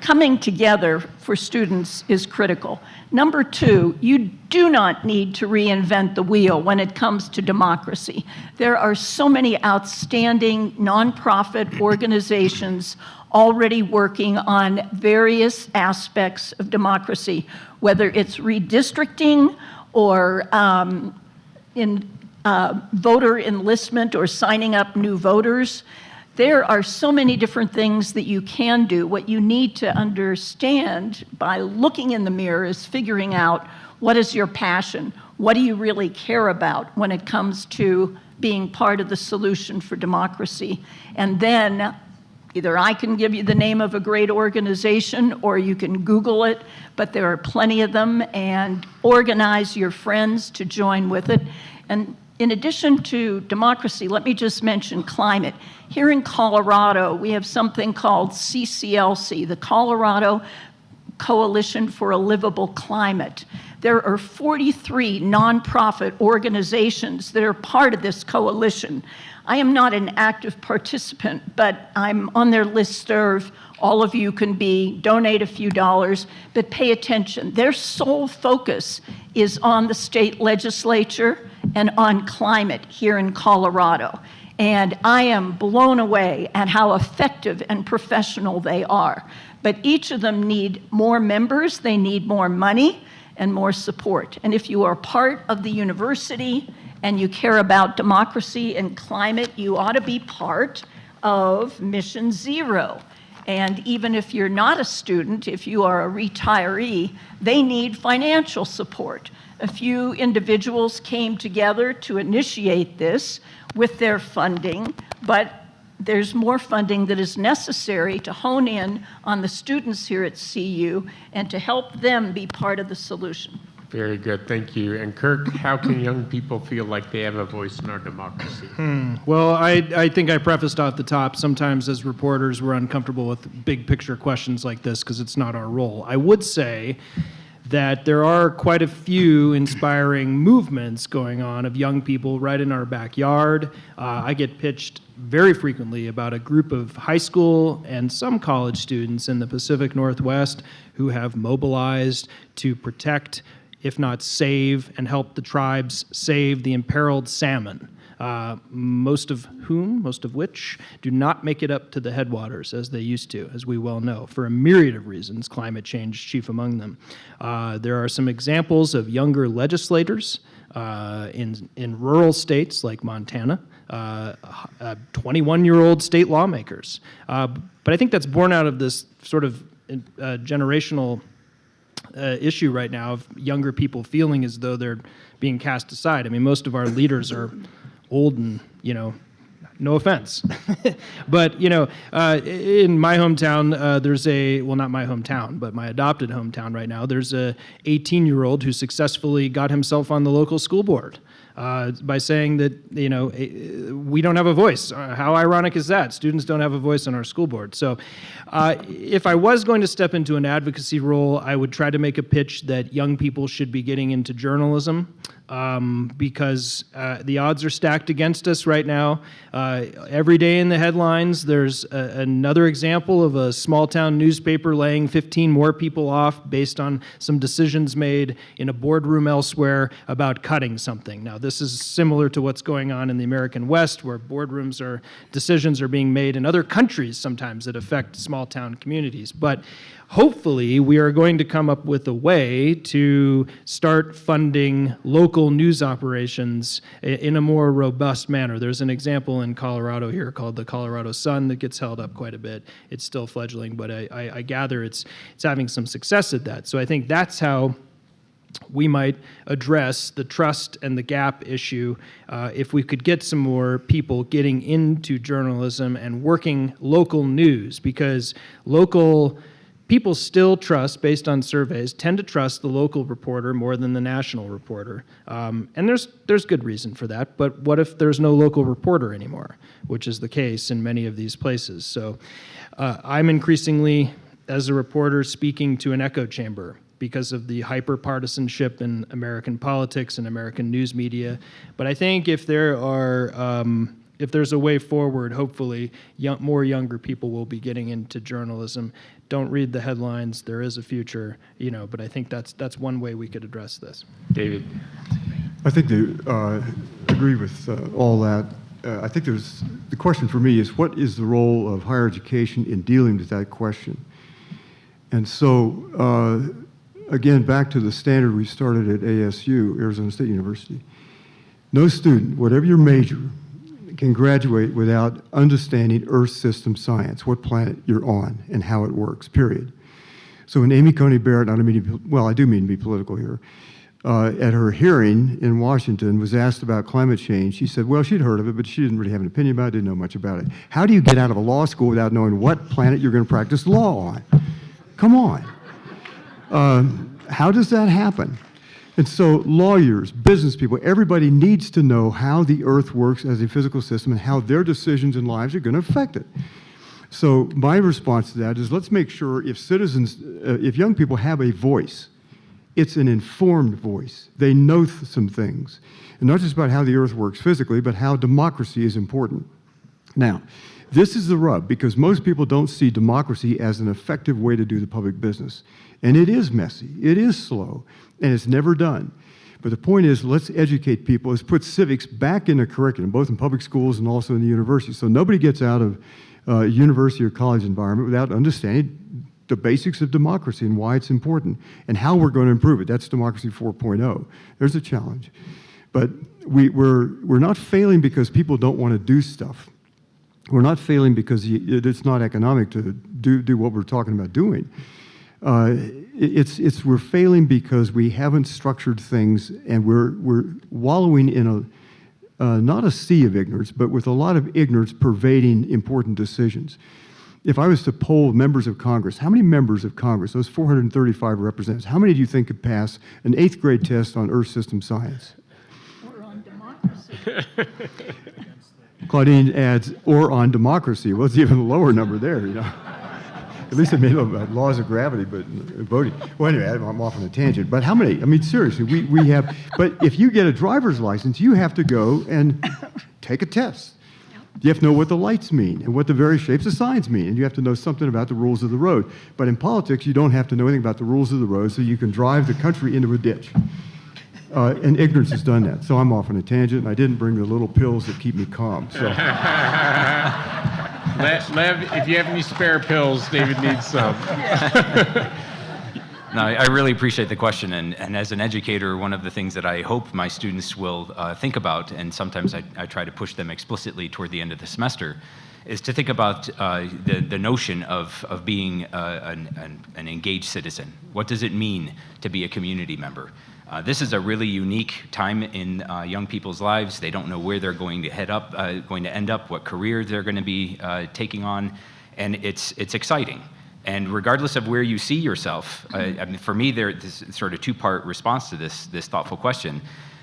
coming together for students is critical. Number two, you do not need to reinvent the wheel when it comes to democracy. There are so many outstanding nonprofit organizations already working on various aspects of democracy, whether it's redistricting or voter enlistment or signing up new voters. There are so many different things that you can do. What you need to understand by looking in the mirror is figuring out what is your passion? What do you really care about when it comes to being part of the solution for democracy? And then either I can give you the name of a great organization or you can Google it, but there are plenty of them, and organize your friends to join with it. And In addition to democracy, let me just mention climate. Here in Colorado, we have something called CCLC, the Colorado Coalition for a Livable Climate. There are 43 nonprofit organizations that are part of this coalition. I am not an active participant, but I'm on their listserv. All of you can donate a few dollars, but pay attention. Their sole focus is on the state legislature and on climate here in Colorado. And I am blown away at how effective and professional they are. But each of them need more members, they need more money and more support. And if you are part of the university and you care about democracy and climate, you ought to be part of Mission Zero. And even if you're not a student, if you are a retiree, they need financial support. A few individuals came together to initiate this with their funding, but there's more funding that is necessary to hone in on the students here at CU and to help them be part of the solution. Very good, thank you. And Kirk, how can young people feel like they have a voice in our democracy? Well, I think I prefaced at the top, sometimes as reporters we're uncomfortable with big picture questions like this because it's not our role. I would say that there are quite a few inspiring movements going on of young people right in our backyard. I get pitched very frequently about a group of high school and some college students in the Pacific Northwest who have mobilized to protect, if not save, and help the tribes save the imperiled salmon. Most of which do not make it up to the headwaters as they used to, as we well know, for a myriad of reasons, climate change chief among them. There are some examples of younger legislators in rural states like Montana, 21-year-old state lawmakers. But I think that's born out of this sort of generational issue right now of younger people feeling as though they're being cast aside. I mean, most of our leaders are old and, no offense. But, in my hometown, there's not my hometown, but my adopted hometown right now, there's a 18-year-old who successfully got himself on the local school board by saying that, we don't have a voice. How ironic is that? Students don't have a voice on our school board. So if I was going to step into an advocacy role, I would try to make a pitch that young people should be getting into journalism. Because the odds are stacked against us right now. Every day in the headlines, there's another example of a small-town newspaper laying 15 more people off based on some decisions made in a boardroom elsewhere about cutting something. Now, this is similar to what's going on in the American West, where decisions are being made in other countries sometimes that affect small-town communities. But hopefully, we are going to come up with a way to start funding local news operations in a more robust manner. There's an example in Colorado here called the Colorado Sun that gets held up quite a bit. It's still fledgling, but I gather it's having some success at that. So I think that's how we might address the trust and the gap issue if we could get some more people getting into journalism and working local news, because people still trust, based on surveys, tend to trust the local reporter more than the national reporter. And there's good reason for that, but what if there's no local reporter anymore, which is the case in many of these places? So I'm increasingly, as a reporter, speaking to an echo chamber because of the hyper-partisanship in American politics and American news media. But I think if there's a way forward, hopefully more younger people will be getting into journalism. Don't read the headlines. There is a future, but I think that's one way we could address this. David. I think I agree with all that. I think the question for me is, what is the role of higher education in dealing with that question? And so, again, back to the standard we started at ASU, Arizona State University. No student, whatever your major, can graduate without understanding Earth system science, what planet you're on and how it works, period. So when Amy Coney Barrett, I do mean to be political here, at her hearing in Washington was asked about climate change, she said, well, she'd heard of it, but she didn't really have an opinion about it, didn't know much about it. How do you get out of a law school without knowing what planet you're going to practice law on? Come on. How does that happen? And so lawyers, business people, everybody needs to know how the earth works as a physical system and how their decisions in lives are going to affect it. So my response to that is, let's make sure if citizens, if young people have a voice, it's an informed voice. They know some things. And not just about how the earth works physically, but how democracy is important. Now, this is the rub, because most people don't see democracy as an effective way to do the public business. And it is messy, it is slow, and it's never done. But the point is, let's educate people, let's put civics back in the curriculum, both in public schools and also in the university. So nobody gets out of a university or college environment without understanding the basics of democracy and why it's important and how we're going to improve it. That's Democracy 4.0. There's a challenge. But we're not failing because people don't want to do stuff. We're not failing because it's not economic to do what we're talking about doing. We're failing because we haven't structured things, and we're wallowing in not a sea of ignorance, but with a lot of ignorance pervading important decisions. If I was to poll members of Congress, how many members of Congress, those 435 representatives, how many do you think could pass an 8th grade test on Earth system science? Or on democracy. Claudine adds, or on democracy. Well, it's even a lower number there, you know. At least it made about laws of gravity, but voting. Well, anyway, I'm off on a tangent. But how many? I mean, seriously, we have, but if you get a driver's license, you have to go and take a test. You have to know what the lights mean and what the various shapes of signs mean, and you have to know something about the rules of the road. But in politics, you don't have to know anything about the rules of the road, so you can drive the country into a ditch. And ignorance has done that. So I'm off on a tangent, and I didn't bring the little pills that keep me calm. So. Lev, if you have any spare pills, David needs some. No, I really appreciate the question, and as an educator, one of the things that I hope my students will think about, and sometimes I try to push them explicitly toward the end of the semester, is to think about the notion of being an engaged citizen. What does it mean to be a community member? This is a really unique time in young people's lives. They don't know where they're going to end up, what career they're going to be taking on, and it's exciting. And regardless of where you see yourself, I mean, for me, there's sort of two-part response to this thoughtful question,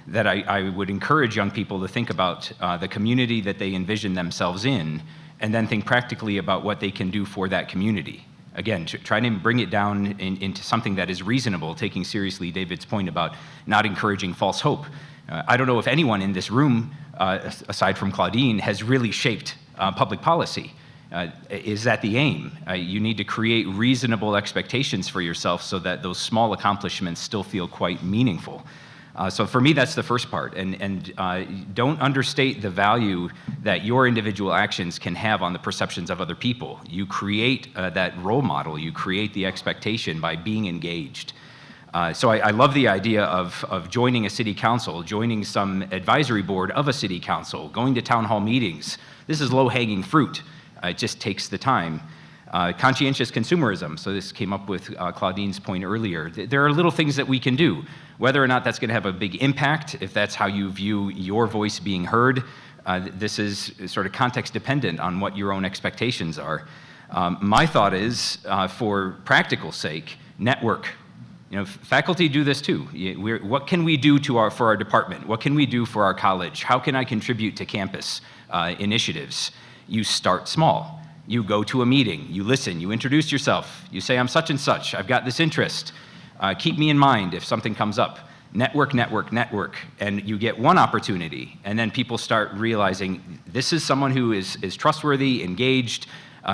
that I would encourage young people to think about the community that they envision themselves in, and then think practically about what they can do for that community. Again, try to bring it down into something that is reasonable, taking seriously David's point about not encouraging false hope. I don't know if anyone in this room, aside from Claudine, has really shaped public policy. Is that the aim? You need to create reasonable expectations for yourself so that those small accomplishments still feel quite meaningful. So for me, that's the first part. And don't understate the value that your individual actions can have on the perceptions of other people. You create that role model, you create the expectation by being engaged. So I love the idea of joining a city council, joining some advisory board of a city council, going to town hall meetings. This is low-hanging fruit. It just takes the time. Conscientious consumerism, so this came up with Claudine's point earlier. There are little things that we can do. Whether or not that's going to have a big impact, if that's how you view your voice being heard, this is sort of context dependent on what your own expectations are. My thought is, for practical sake, network. You know, faculty do this too. What can we do for our department? What can we do for our college? How can I contribute to campus initiatives? You start small. You go to a meeting, you listen, you introduce yourself, you say, I'm such and such, I've got this interest. Keep me in mind if something comes up. Network, network, network, and you get one opportunity, and then people start realizing this is someone who is trustworthy, engaged,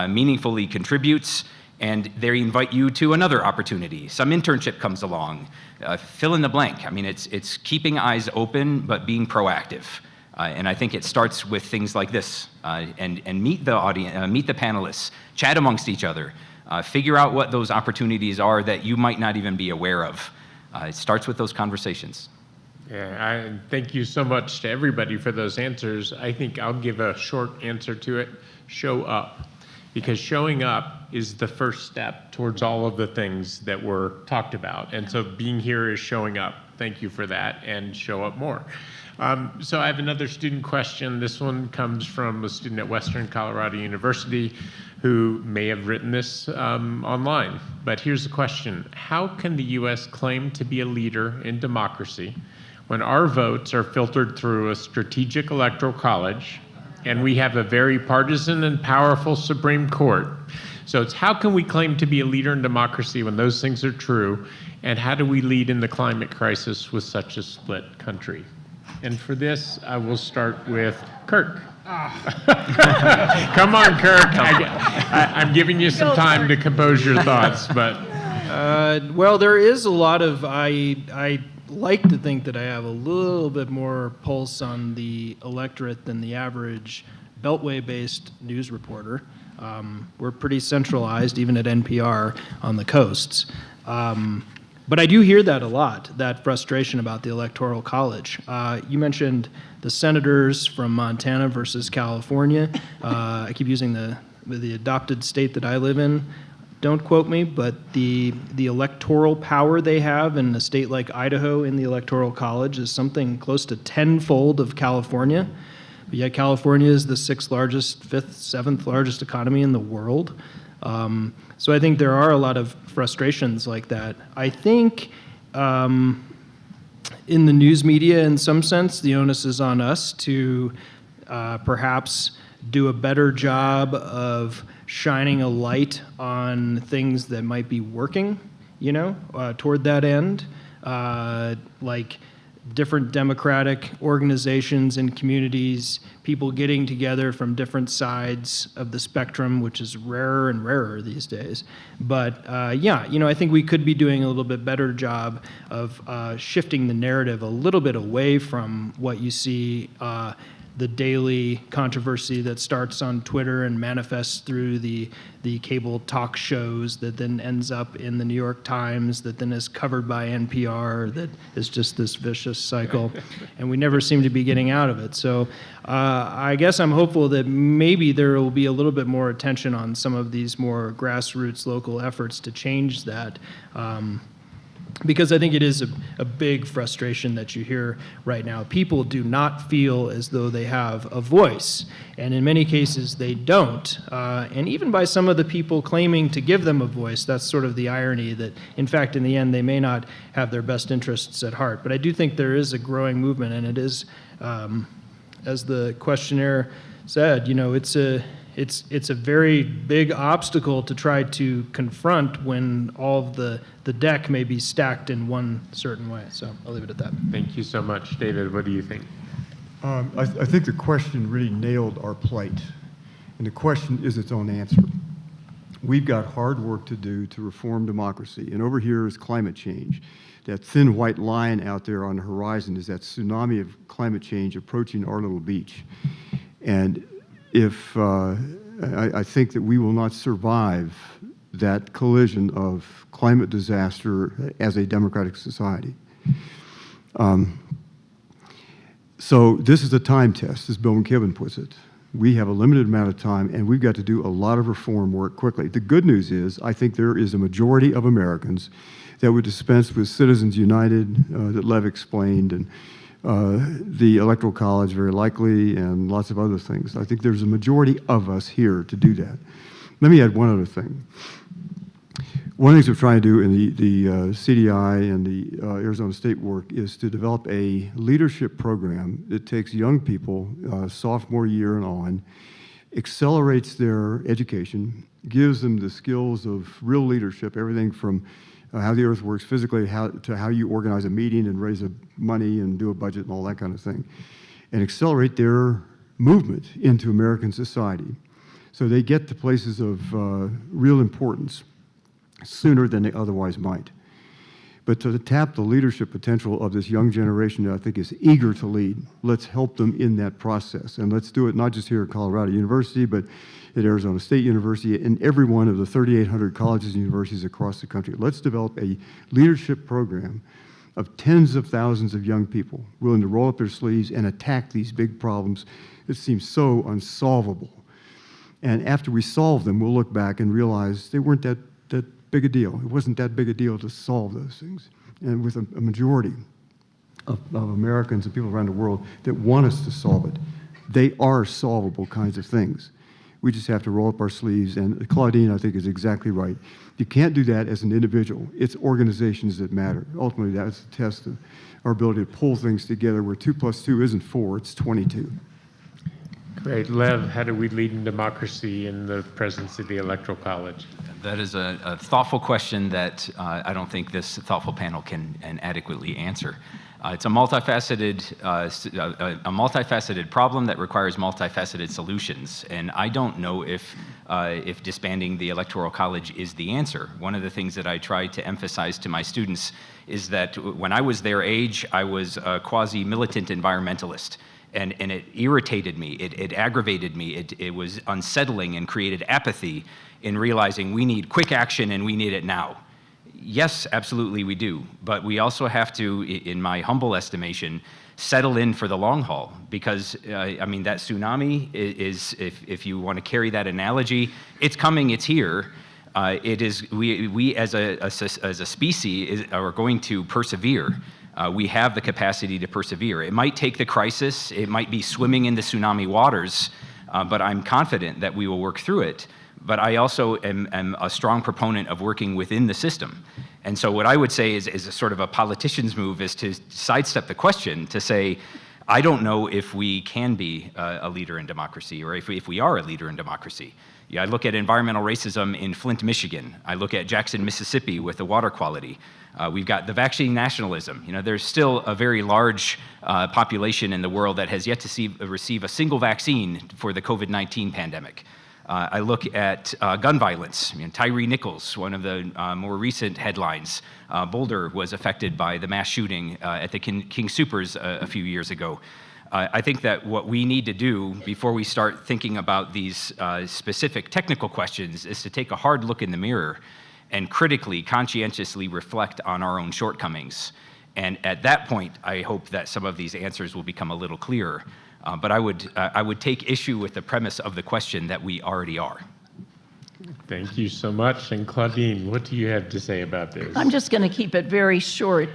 meaningfully contributes, and they invite you to another opportunity. Some internship comes along. Fill in the blank. I mean, it's keeping eyes open, but being proactive. And I think it starts with things like this, and meet the audience, meet the panelists, chat amongst each other, figure out what those opportunities are that you might not even be aware of. It starts with those conversations. Yeah, thank you so much to everybody for those answers. I think I'll give a short answer to it. Show up. Because showing up is the first step towards all of the things that were talked about. And so being here is showing up. Thank you for that, and show up more. So I have another student question. This one comes from a student at Western Colorado University who may have written this online. But here's the question. How can the U.S. claim to be a leader in democracy when our votes are filtered through a strategic electoral college and we have a very partisan and powerful Supreme Court? So it's how can we claim to be a leader in democracy when those things are true? And how do we lead in the climate crisis with such a split country? And for this, I will start with Kirk. Come on, Kirk. I'm giving you some time to compose your thoughts, but. Well, there is a lot of, I like to think that I have a little bit more pulse on the electorate than the average Beltway-based news reporter. We're pretty centralized, even at NPR, on the coasts. But I do hear that a lot, that frustration about the Electoral College. You mentioned the senators from Montana versus California. I keep using the adopted state that I live in. Don't quote me, but the electoral power they have in a state like Idaho in the Electoral College is something close to tenfold of California. But yet California is the 6th largest, 5th, 7th largest economy in the world. So I think there are a lot of frustrations like that. I think in the news media, in some sense, the onus is on us to perhaps do a better job of shining a light on things that might be working, toward that end, like different democratic organizations and communities, people getting together from different sides of the spectrum, which is rarer and rarer these days. But I think we could be doing a little bit better job of shifting the narrative a little bit away from what you see the daily controversy that starts on Twitter and manifests through the cable talk shows that then ends up in the New York Times that then is covered by NPR, that is just this vicious cycle. And we never seem to be getting out of it. So I guess I'm hopeful that maybe there will be a little bit more attention on some of these more grassroots local efforts to change that. Because I think it is a big frustration that you hear right now. People do not feel as though they have a voice, and in many cases they don't. And even by some of the people claiming to give them a voice, that's sort of the irony that, in fact, in the end, they may not have their best interests at heart. But I do think there is a growing movement, and it is, as the questionnaire said, it's a very big obstacle to try to confront when all of the deck may be stacked in one certain way. So I'll leave it at that. Thank you so much. David, what do you think? I think the question really nailed our plight, and the question is its own answer. We've got hard work to do to reform democracy, and over here is climate change. That thin white line out there on the horizon is that tsunami of climate change approaching our little beach. And if I think that we will not survive that collision of climate disaster as a democratic society. So this is a time test, as Bill McKibben puts it. We have a limited amount of time, and we've got to do a lot of reform work quickly. The good news is, I think there is a majority of Americans that would dispense with Citizens United that Lev explained, and the Electoral College very likely, and lots of other things. I think there's a majority of us here to do that. Let me add one other thing. One of the things we're trying to do in the CDI and the Arizona State work is to develop a leadership program that takes young people, sophomore year and on, accelerates their education, gives them the skills of real leadership, everything from how the earth works physically to how you organize a meeting and raise money and do a budget and all that kind of thing, and accelerate their movement into American society so they get to places of real importance sooner than they otherwise might. But to tap the leadership potential of this young generation that I think is eager to lead, let's help them in that process. And let's do it not just here at Colorado University, but at Arizona State University and every one of the 3,800 colleges and universities across the country. Let's develop a leadership program of tens of thousands of young people willing to roll up their sleeves and attack these big problems that seem so unsolvable. And after we solve them, we'll look back and realize they weren't that big a deal. It wasn't that big a deal to solve those things. And with a majority of Americans and people around the world that want us to solve it. They are solvable kinds of things. We just have to roll up our sleeves, and Claudine, I think, is exactly right. You can't do that as an individual. It's organizations that matter. Ultimately, that's the test of our ability to pull things together where 2 + 2 isn't 4, it's 22. Great. Lev, how do we lead in democracy in the presence of the Electoral College? That is a thoughtful question that I don't think this thoughtful panel can adequately answer. It's a multifaceted problem that requires multifaceted solutions, and I don't know if disbanding the Electoral College is the answer. One of the things that I try to emphasize to my students is that when I was their age, I was a quasi-militant environmentalist. And it irritated me, it aggravated me, it was unsettling and created apathy in realizing we need quick action and we need it now. Yes, absolutely we do, but we also have to, in my humble estimation, settle in for the long haul, because I mean, that tsunami is, if you want to carry that analogy, it's coming, it's here. It is, we as a species are going to persevere. We have the capacity to persevere. It might take the crisis, it might be swimming in the tsunami waters, but I'm confident that we will work through it. But I also am a strong proponent of working within the system. And so what I would say is a sort of a politician's move is to sidestep the question, to say, I don't know if we can be a leader in democracy, or if we are a leader in democracy. Yeah, I look at environmental racism in Flint, Michigan. I look at Jackson, Mississippi with the water quality. We've got the vaccine nationalism. You know, there's still a very large population in the world that has yet to receive a single vaccine for the COVID-19 pandemic. I look at gun violence. Tyree Nichols, one of the more recent headlines. Boulder was affected by the mass shooting at the King Soopers a few years ago. I think that what we need to do before we start thinking about these specific technical questions is to take a hard look in the mirror and critically, conscientiously reflect on our own shortcomings. And at that point, I hope that some of these answers will become a little clearer. But I would take issue with the premise of the question that we already are. Thank you so much. And Claudine, what do you have to say about this? I'm just going to keep it very short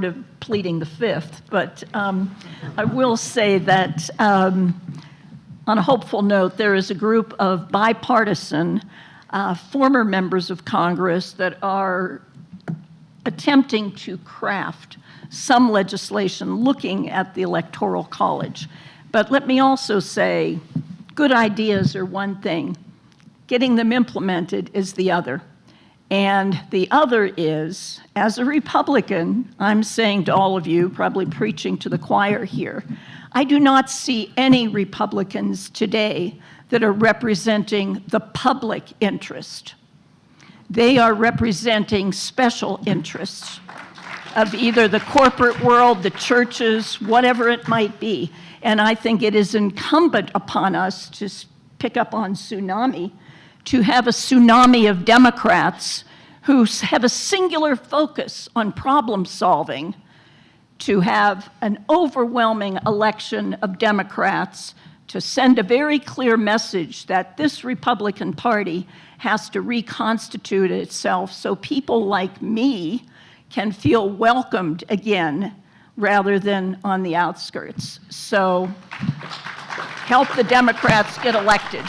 of pleading the fifth. But I will say that on a hopeful note, there is a group of bipartisan former members of Congress that are attempting to craft some legislation looking at the Electoral College. But let me also say, good ideas are one thing. Getting them implemented is the other. And the other is, as a Republican, I'm saying to all of you, probably preaching to the choir here, I do not see any Republicans today that are representing the public interest. They are representing special interests of either the corporate world, the churches, whatever it might be. And I think it is incumbent upon us to pick up on tsunami, to have a tsunami of Democrats who have a singular focus on problem solving, to have an overwhelming election of Democrats, to send a very clear message that this Republican Party has to reconstitute itself so people like me can feel welcomed again rather than on the outskirts. So help the Democrats get elected.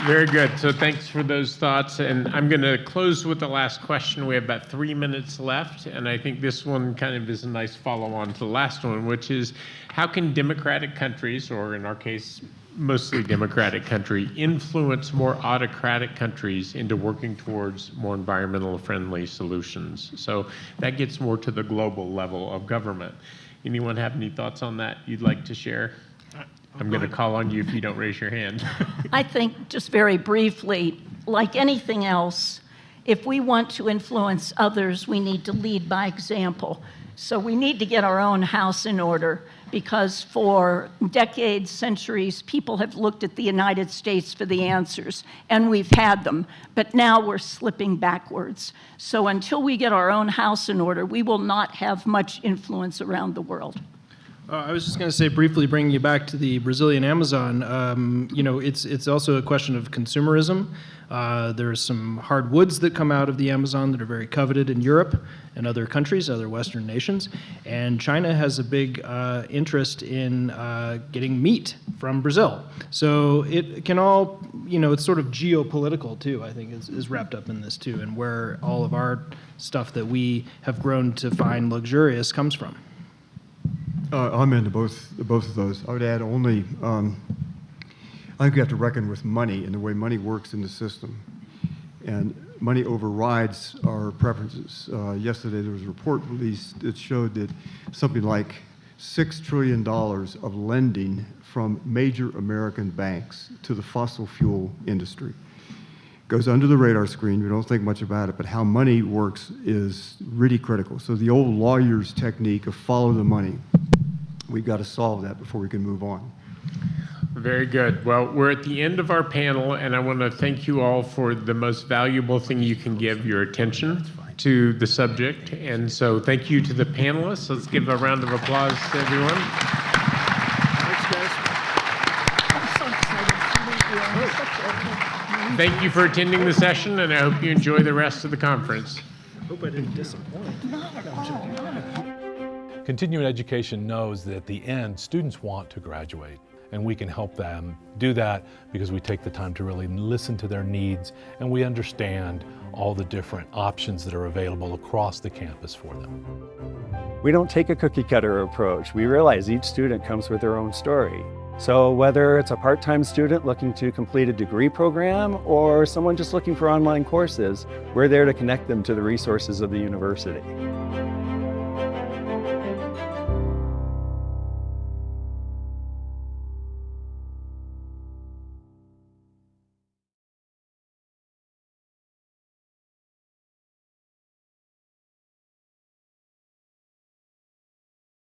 Very good. So thanks for those thoughts. And I'm going to close with the last question. We have about 3 minutes left. And I think this one kind of is a nice follow-on to the last one, which is how can democratic countries, or in our case, mostly democratic country, influence more autocratic countries into working towards more environmental friendly solutions? So that gets more to the global level of government. Anyone have any thoughts on that you'd like to share? I'm going to call on you if you don't raise your hand. I think, just very briefly, like anything else, if we want to influence others, we need to lead by example. So we need to get our own house in order, because for decades, centuries, people have looked at the United States for the answers, and we've had them, but now we're slipping backwards. So until we get our own house in order, we will not have much influence around the world. I was just going to say briefly, bringing you back to the Brazilian Amazon. It's also a question of consumerism. There's some hardwoods that come out of the Amazon that are very coveted in Europe and other countries, other Western nations. And China has a big interest in getting meat from Brazil. So it can all, it's sort of geopolitical too, I think, is wrapped up in this too, and where all of our stuff that we have grown to find luxurious comes from. I'm into both of those. I would add only, I think we have to reckon with money and the way money works in the system. And money overrides our preferences. Yesterday there was a report released that showed that something like $6 trillion of lending from major American banks to the fossil fuel industry goes under the radar screen. We don't think much about it, but how money works is really critical. So the old lawyer's technique of follow the money, we've got to solve that before we can move on. Very good. Well, we're at the end of our panel, and I want to thank you all for the most valuable thing you can give, your attention to the subject. And so thank you to the panelists. Let's give a round of applause to everyone. Thanks, guys. I'm so excited to meet you. I'm such a- Thank you for attending the session, and I hope you enjoy the rest of the conference. Hope I didn't disappoint. Continuing education knows that at the end, students want to graduate, and we can help them do that because we take the time to really listen to their needs, and we understand all the different options that are available across the campus for them. We don't take a cookie cutter approach. We realize each student comes with their own story. So whether it's a part-time student looking to complete a degree program or someone just looking for online courses, we're there to connect them to the resources of the university.